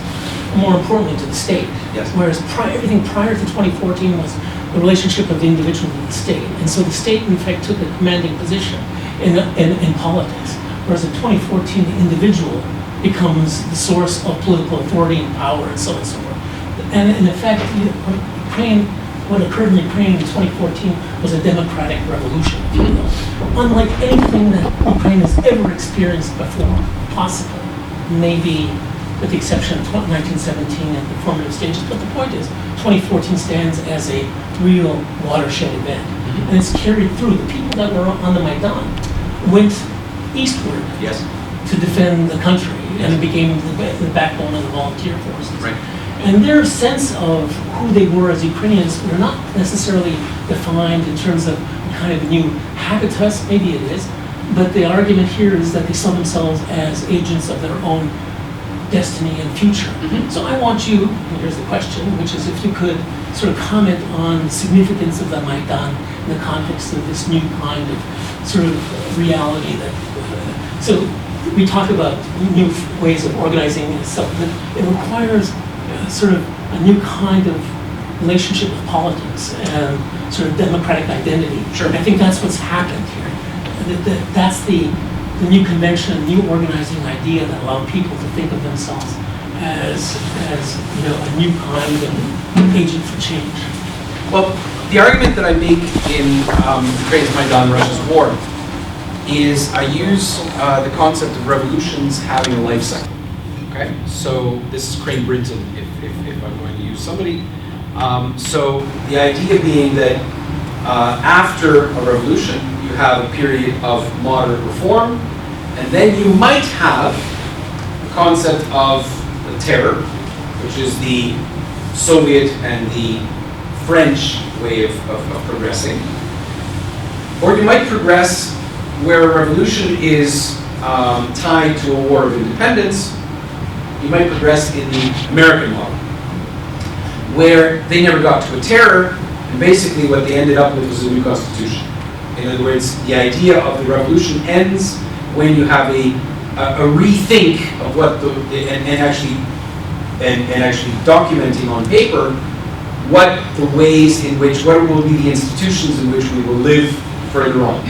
and more importantly to the state. Yes. Whereas everything prior to 2014 was the relationship of the individual and the state. And so the state in fact took a commanding position in politics. Whereas in 2014 the individual becomes the source of political authority and power and so on and so forth. And in effect, what occurred in Ukraine in 2014 was a democratic revolution, if you will. Unlike anything that Ukraine has ever experienced before, possibly, maybe with the exception of 1917 and the formative stages. But the point is, 2014 stands as a real watershed event. And it's carried through. The people that were on the Maidan went eastward to defend the country, and it became the backbone of the volunteer forces. Right. And their sense of who they were as Ukrainians were not necessarily defined in terms of kind of new habitus, maybe it is, but the argument here is that they saw themselves as agents of their own destiny and future. So I want you, and here's the question, which is if you could sort of comment on the significance of the Maidan in the context of this new kind of sort of reality that, so we talk about new ways of organizing itself, but it requires sort of a new kind of relationship with politics and sort of democratic identity. Sure. I think that's what's happened here. That's the new convention, new organizing idea that allowed people to think of themselves as a new kind of agent for change. Well, the argument that I make in Ukraine's Maidan, Russia's war, is I use the concept of revolutions having a life cycle. Okay, so this is Crane Brinton, if I'm going to use somebody. So the idea being that after a revolution, you have a period of moderate reform, and then you might have the concept of the terror, which is the Soviet and the French way of progressing. Or you might progress where a revolution is tied to a war of independence. You might progress in the American model, where they never got to a terror, and basically what they ended up with was a new constitution. In other words, the idea of the revolution ends when you have a rethink of what and actually documenting on paper what the ways in which, what will be the institutions in which we will live further on.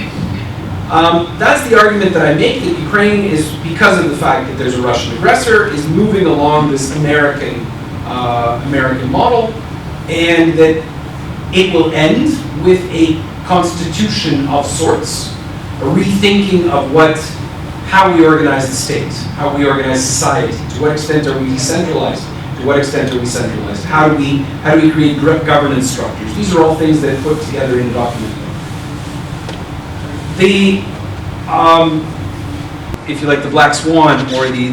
That's the argument that I make, that Ukraine is, because of the fact that there's a Russian aggressor, is moving along this American model, and that it will end with a constitution of sorts, a rethinking of how we organize the state, how we organize society, to what extent are we decentralized, to what extent are we centralized, how do we create governance structures. These are all things that put together in a document. The, if you like, the black swan or the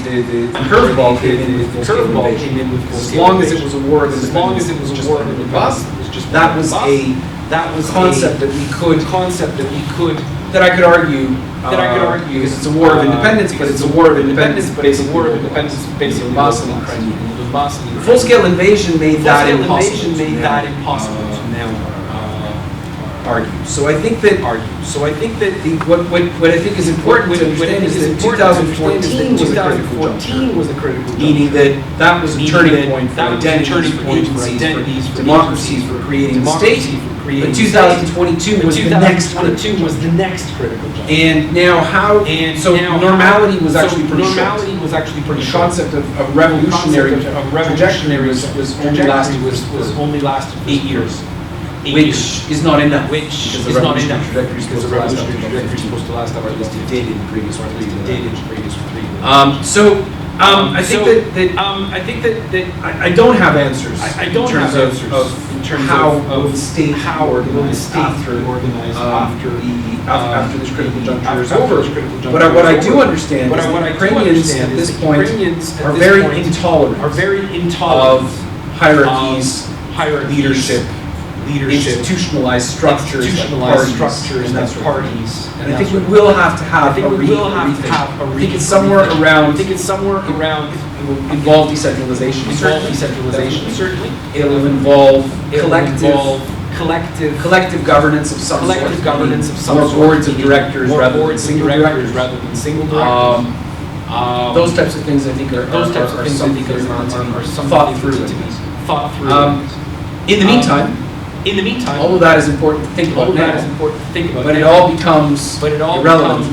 curveball came in with as long as it was a war of independence, that was a concept that I could argue because it's a war of independence, but it's a war of independence based on Donbass and Crimea. Full-scale invasion made that impossible to now argue. So I think that what I think is important to understand is that 2014 was a critical juncture, meaning that was a turning point for identities, for democracies, for creating the state. But 2022 was the next critical juncture. And now normality was actually pretty short. The concept of revolutionary trajectory was only lasted 8 years. Which is not enough. Because the revolutionary trajectory is supposed to last up, or at least it did in the previous one. I think that I don't have answers. I don't have answers in terms of the state after this critical juncture is over. But what I do understand is that Ukrainians at this point are very intolerant of hierarchies, leadership, institutionalized structures and parties. And I think we will have to have a rethink. I think it's somewhere around. It will involve decentralization. Certainly. It will involve collective governance of some sort. More boards of directors rather than single directors. Those types of things I think are something that are thought through. In the meantime, all of that is important to think about now, but it all becomes irrelevant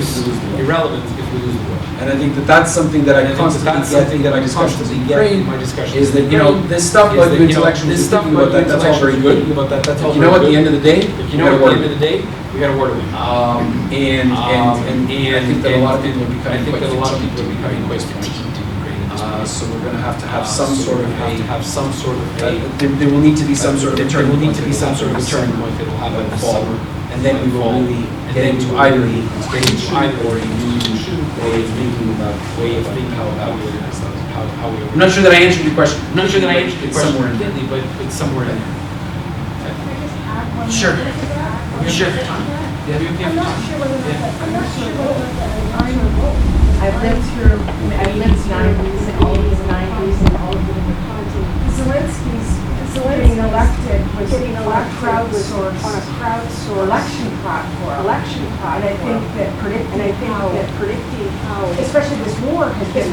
if we lose the war. And I think that that's something that I constantly get in Ukraine, is that, this stuff about the intellectual, thinking about that, that's all very good. At the end of the day, we got a war to win. And I think that a lot of people are becoming quite fatigued. So we're going to have some sort of there will need to be some sort of a turning point that will happen in the fall, and then we will really get into either a new way of thinking about how we organize those. I'm not sure that I answered your question. Somewhere in there, but it's somewhere in there. Sure. I'm not sure whether I've lived 90s and 80s and 90s and all of the different countries. Zelensky's getting elected was on a crowdsourced election platform. And I think that predicting how, especially this war has been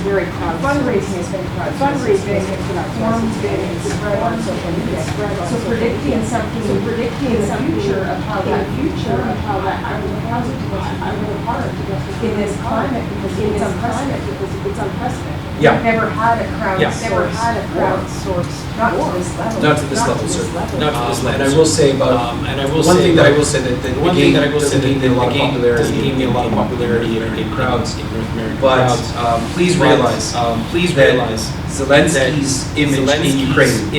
very very crowded. Fundraising has been crowded. Fundraising has been forms been spread on social media. So predicting something in the future of how that I would have hard in this climate because it's unprecedented. Yeah. We've never had a crowdsourced, not to this level. Not to this level, certainly. Not to this level. And I will say about, one thing that I will say that the game gained a lot of popularity in crowds in North American crowds. Please realize Zelensky's image in Ukraine,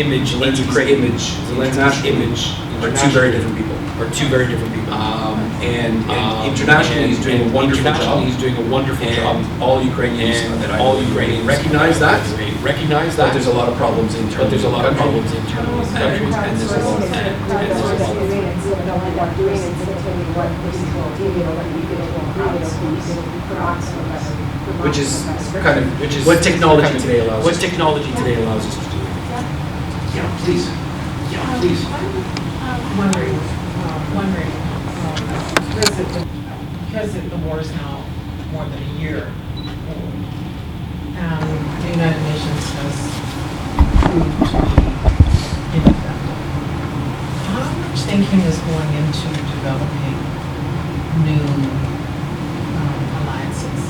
Zelensky's image are two very different people. And internationally, he's doing a wonderful job. And all Ukrainians recognize that. But there's a lot of problems internally. And there's a lot of problems internally. Which is what technology today allows us to do. Yeah, please. Because the war is now more than a year old, and the United Nations has proved to be ineffective. How much thinking is going into developing new alliances,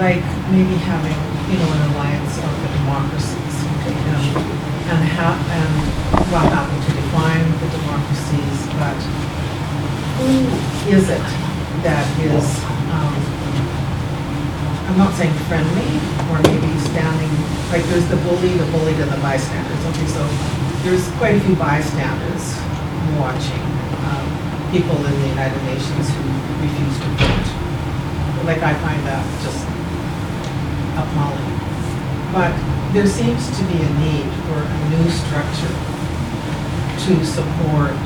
like maybe having an alliance of the democracies, and having to define the democracies, but who is it that is, I'm not saying friendly, or maybe standing, like there's the bullied and the bystanders. Okay, so there's quite a few bystanders watching people in the United Nations who refuse to vote. Like I find that just appalling. But there seems to be a need for a new structure to support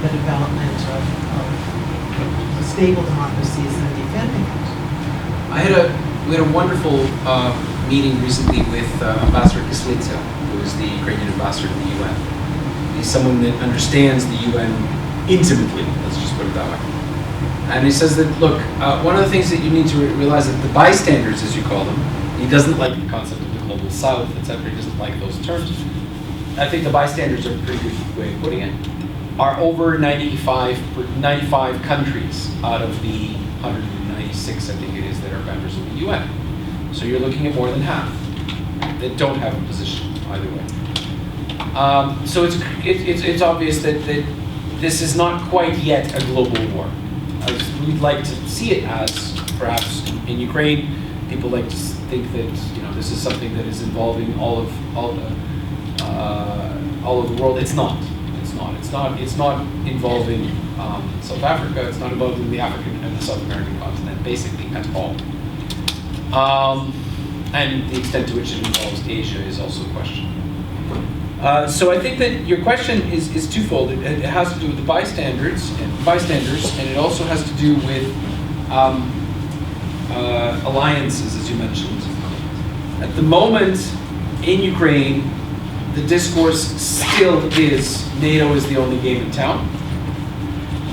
the development of stable democracies and defending it. We had a wonderful meeting recently with Ambassador Kislitsa, who is the Ukrainian ambassador to the UN. He's someone that understands the UN intimately, let's just put it that way. And he says that, look, one of the things that you need to realize that the bystanders, as you call them, he doesn't like the concept of the global south, etc. He doesn't like those terms. I think the bystanders are a pretty good way of putting it. Are over 95 countries out of the 196, I think it is, that are members of the UN. So you're looking at more than half that don't have a position either way. So it's obvious that this is not quite yet a global war, as we'd like to see it as. Perhaps in Ukraine, people like to think that this is something that is involving all of the world. It's not. It's not involving South Africa. It's not involving the African and the South American continent, basically, at all. And the extent to which it involves Asia is also a question. So I think that your question is twofold. It has to do with the bystanders, and it also has to do with alliances, as you mentioned. At the moment, in Ukraine, the discourse still is NATO is the only game in town.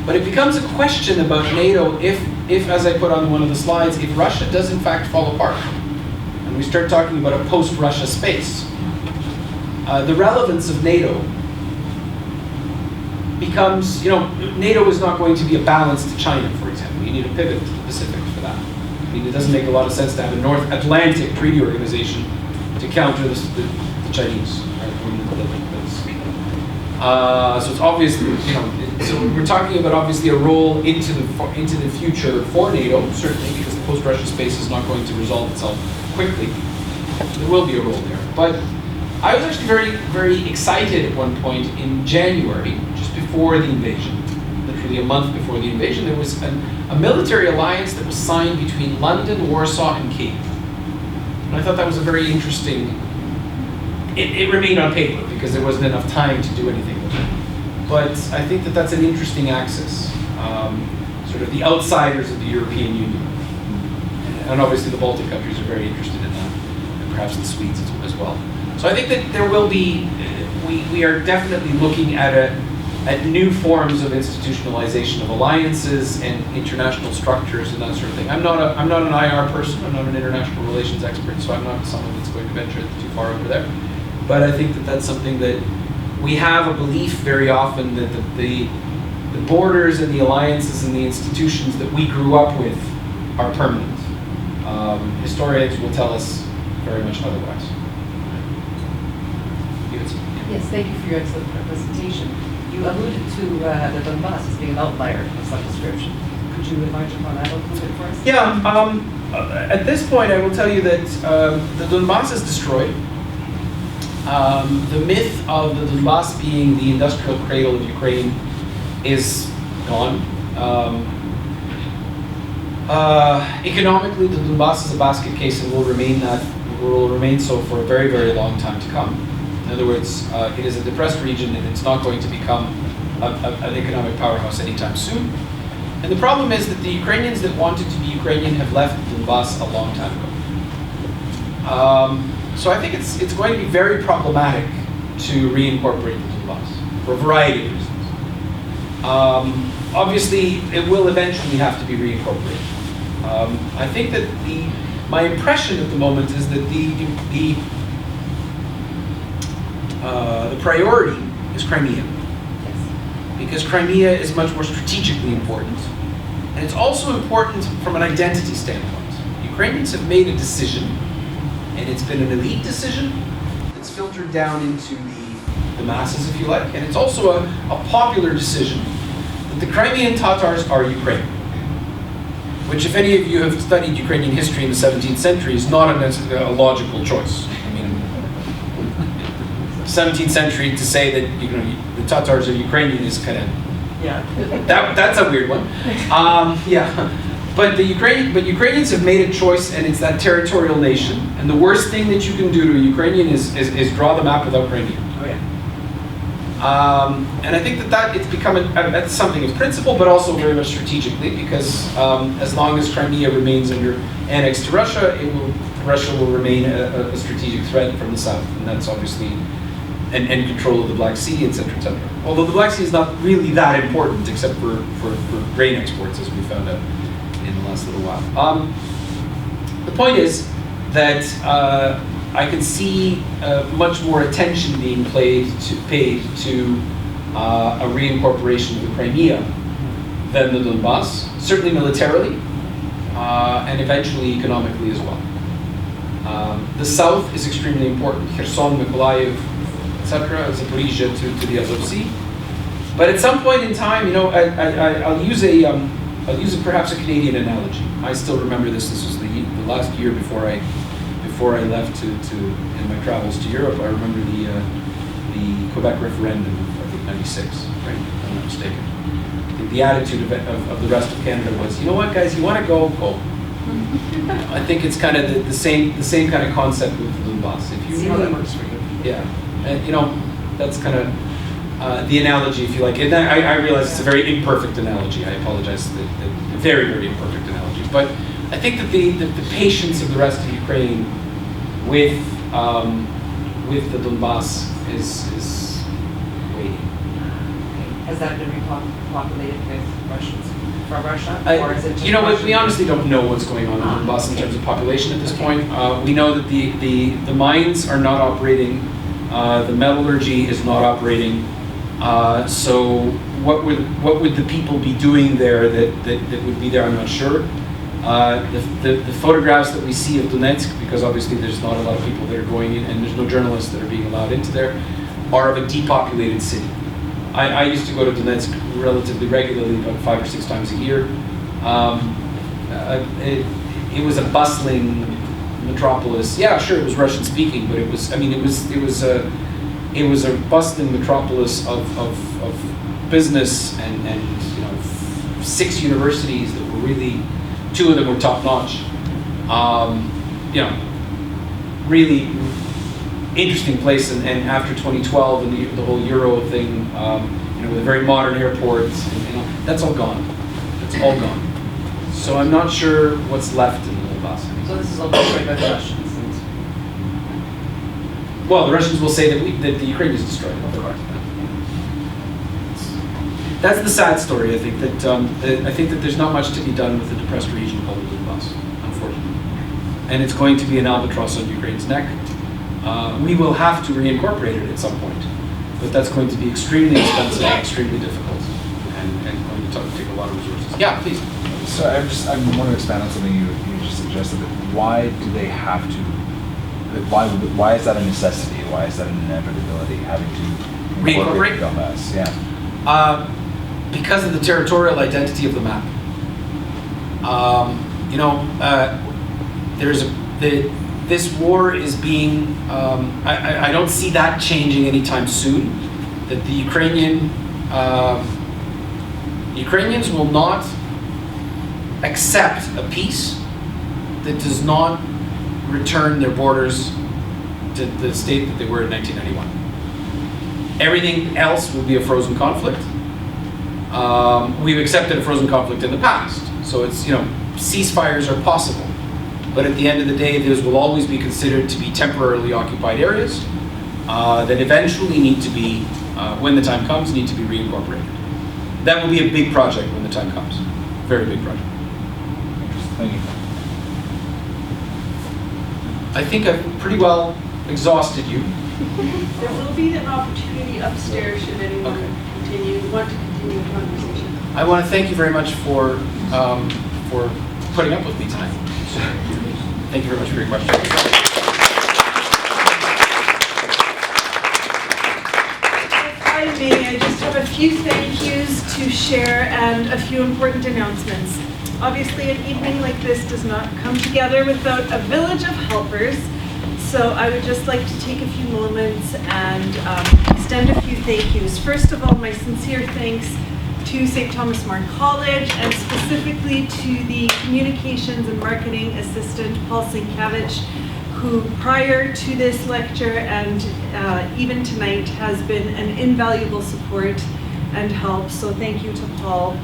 But it becomes a question about NATO if, as I put on one of the slides, if Russia does in fact fall apart, and we start talking about a post-Russia space, the relevance of NATO becomes, NATO is not going to be a balance to China, for example. You need a pivot to the Pacific for that. I mean, it doesn't make a lot of sense to have a North Atlantic treaty organization to counter the Chinese. So it's obvious, so we're talking about obviously a role into the future for NATO, certainly, because the post-Russia space is not going to resolve itself quickly. There will be a role there. But I was actually very, very excited at one point in January, just before the invasion, literally a month before the invasion, there was a military alliance that was signed between London, Warsaw, and Kyiv. And I thought that was a very interesting. It remained on paper because there wasn't enough time to do anything with it. But I think that that's an interesting axis, sort of the outsiders of the European Union. And obviously the Baltic countries are very interested in that, and perhaps the Swedes as well. So I think that there will be, we are definitely looking at at new forms of institutionalization of alliances and international structures and that sort of thing. I'm not an IR person. I'm not an international relations expert, so I'm not someone that's going to venture too far over there. But I think that that's something that we have a belief very often that the borders and the alliances and the institutions that we grew up with are permanent. Historians will tell us very much otherwise. Yes, thank you for your excellent presentation. You alluded to the Donbass as being an outlier of some description. Could you enlarge upon that a little bit for us? Yeah, at this point I will tell you that the Donbass is destroyed. The myth of the Donbass being the industrial cradle of Ukraine is gone. Economically, the Donbass is a basket case and will remain so for a very, very long time to come. In other words, it is a depressed region and it's not going to become an economic powerhouse anytime soon. And the problem is that the Ukrainians that wanted to be Ukrainian have left Donbass a long time ago. So I think it's going to be very problematic to reincorporate the Donbass for a variety of reasons. Obviously, it will eventually have to be reincorporated. I think that my impression at the moment is that the priority is Crimea, because Crimea is much more strategically important, and it's also important from an identity standpoint. Ukrainians have made a decision, and it's been an elite decision. It's filtered down into the masses, if you like, and it's also a popular decision that the Crimean Tatars are Ukrainian, which, if any of you have studied Ukrainian history in the 17th century, is not a logical choice. 17th century to say that the Tatars are Ukrainian is kind of that's a weird one. But Ukrainians have made a choice, and it's that territorial nation. And the worst thing that you can do to a Ukrainian is draw the map without Crimea. Oh yeah. And I think that it's become that's something of principle, but also very much strategically, because as long as Crimea remains under annex to Russia, Russia will remain a strategic threat from the south, and that's obviously. And control of the Black Sea, etc., etc. Although the Black Sea is not really that important, except for grain exports, as we found out in the last little while. The point is that I can see much more attention being paid to a reincorporation of the Crimea than the Donbass, certainly militarily, and eventually economically as well. The south is extremely important. Kherson, Mychailo, etc., Zaporizhia to the Azov Sea. But at some point in time, I'll use perhaps a Canadian analogy. I still remember this. This was the last year before I left in my travels to Europe. I remember the Quebec referendum of '96, right? If I'm not mistaken. The attitude of the rest of Canada was, you know what, guys, you want to go, go. I think it's kind of the same kind of concept with the Donbass. If you that works for you. Yeah. And, that's kind of the analogy, if you like. And I realize it's a very imperfect analogy. I apologize. The very, very imperfect analogy. But I think that the patience of the rest of Ukraine with the Donbass is waiting. Has that been repopulated with Russians from Russia? Or is it just we honestly don't know what's going on in Donbass in terms of population at this point. We know that the mines are not operating. The metallurgy is not operating. So what would the people be doing there that would be there? I'm not sure. The photographs that we see of Donetsk, because obviously there's not a lot of people that are going in, and there's no journalists that are being allowed into there, are of a depopulated city. I used to go to Donetsk relatively regularly, about 5 or 6 times a year. It was a bustling metropolis. Yeah, sure, it was Russian speaking, but it was a bustling metropolis of business and 6 universities that were really, 2 of them were top notch. Really interesting place. And after 2012 and the whole Euro thing, with a very modern airport, that's all gone. It's all gone. So I'm not sure what's left in the Donbass. So this is all destroyed by the Russians? Well, the Russians will say that the Ukraine is destroyed. Of course. that's the sad story. I think that there's not much to be done with a depressed region called the Donbass, unfortunately, and it's going to be an albatross on Ukraine's neck. We will have to reincorporate it at some point, but that's going to be extremely expensive, extremely difficult, and going to take a lot of resources. Yeah, please. So I want to expand on something you just suggested. That why do they have to? Why is that a necessity? Why is that an inevitability? Having to Reincorporate Donbass? Yeah. Because of the territorial identity of the map. This war is being. I don't see that changing anytime soon. That the Ukrainians will not accept a peace that does not return their borders to the state that they were in 1991. Everything else will be a frozen conflict. We've accepted a frozen conflict in the past, so it's, ceasefires are possible. But at the end of the day, those will always be considered to be temporarily occupied areas that eventually need to be, when the time comes, need to be reincorporated. That will be a big project when the time comes. Very big project. Thank you. I think I've pretty well exhausted you. There will be an opportunity upstairs should anyone want to continue the conversation. I want to thank you very much for putting up with me tonight. Thank you very much for your question. If I may, I just have a few thank yous to share and a few important announcements. Obviously, an evening like this does not come together without a village of helpers. So I would just like to take a few moments and extend a few thank yous. First of all, my sincere thanks to St. Thomas More College, and specifically to the communications and marketing assistant, Paul Mychailo, who prior to this lecture and even tonight has been an invaluable support and help. So thank you to Paul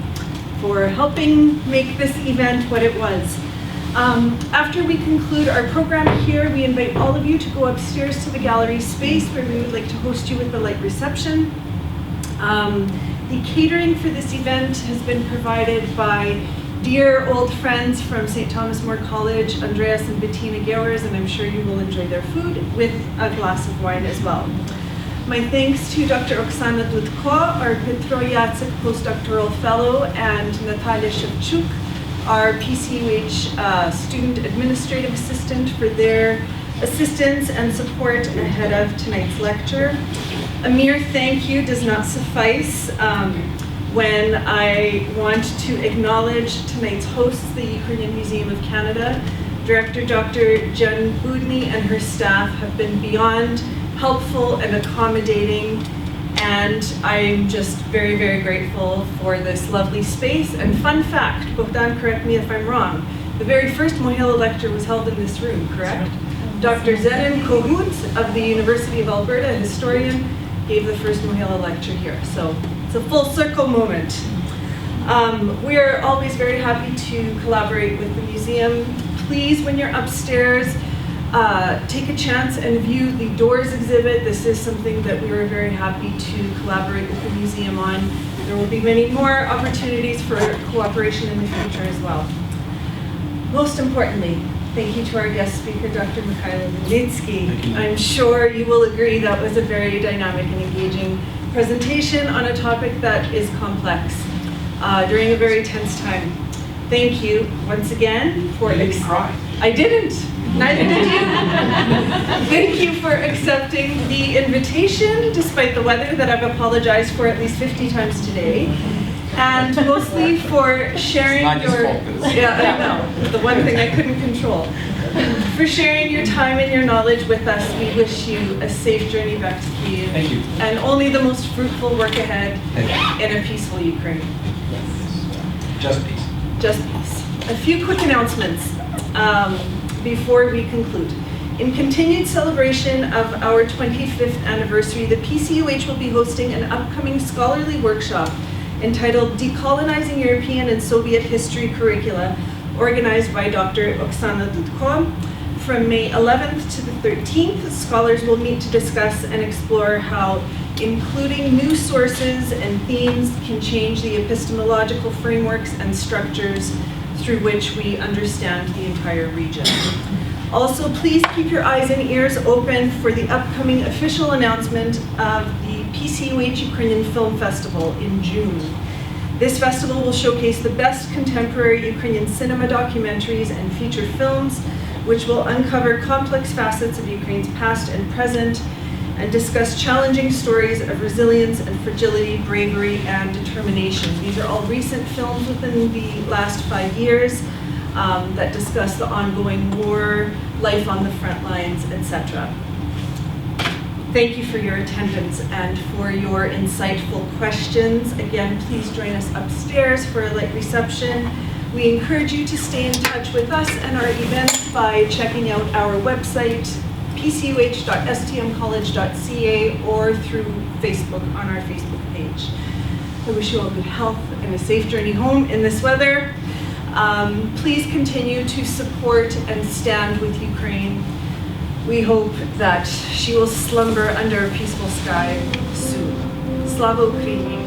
for helping make this event what it was. After we conclude our program here, we invite all of you to go upstairs to the gallery space where we would like to host you with a light reception. The catering for this event has been provided by dear old friends from St. Thomas More College, Andreas and Bettina Gowers, and I'm sure you will enjoy their food with a glass of wine as well. My thanks to Dr. Oksana Dudko, our Petro Jacek postdoctoral fellow, and Natalia Shevchuk, our PCUH student administrative assistant, for their assistance and support ahead of tonight's lecture. A mere thank you does not suffice when I want to acknowledge tonight's hosts, the Ukrainian Museum of Canada. Director Dr. Jen Budny and her staff have been beyond helpful and accommodating, and I'm just very, very grateful for this lovely space. And fun fact, Bogdan, correct me if I'm wrong, the very first Mohyla Lecture was held in this room, correct? Dr. Zerin Kohut of the University of Alberta, a historian, gave the first Mohyla Lecture here. So it's a full circle moment. We are always very happy to collaborate with the museum. Please, when you're upstairs, take a chance and view the Doors exhibit. This is something that we were very happy to collaborate with the museum on. There will be many more opportunities for cooperation in the future as well. Most importantly, thank you to our guest speaker, Dr. Mychailo Wynnyckyj. I'm sure you will agree that was a very dynamic and engaging presentation on a topic that is complex during a very tense time. Thank you once again for... You didn't cry. I didn't. Neither did you. Thank you for accepting the invitation, despite the weather that I've apologized for at least 50 times today. And mostly for sharing your... Yeah, I know. The one thing I couldn't control. For sharing your time and your knowledge with us. We wish you a safe journey back to Kyiv. Thank you. And only the most fruitful work ahead in a peaceful Ukraine. Just peace. Just peace. A few quick announcements before we conclude. In continued celebration of our 25th anniversary, the PCUH will be hosting an upcoming scholarly workshop entitled Decolonizing European and Soviet History Curricula, organized by Dr. Oksana Dudko, From May 11th to the 13th, scholars will meet to discuss and explore how including new sources and themes can change the epistemological frameworks and structures through which we understand the entire region. Also, please keep your eyes and ears open for the upcoming official announcement of the PCUH Ukrainian Film Festival in June. This festival will showcase the best contemporary Ukrainian cinema documentaries and feature films, which will uncover complex facets of Ukraine's past and present and discuss challenging stories of resilience and fragility, bravery, and determination. These are all recent films within the last 5 years that discuss the ongoing war, life on the front lines, etc. Thank you for your attendance and for your insightful questions. Again, please join us upstairs for a light reception. We encourage you to stay in touch with us and our events by checking out our website, pcuh.stmcollege.ca, or through Facebook on our Facebook page. I wish you all good health and a safe journey home in this weather. Please continue to support and stand with Ukraine. We hope that she will slumber under a peaceful sky soon. Slava Ukraini!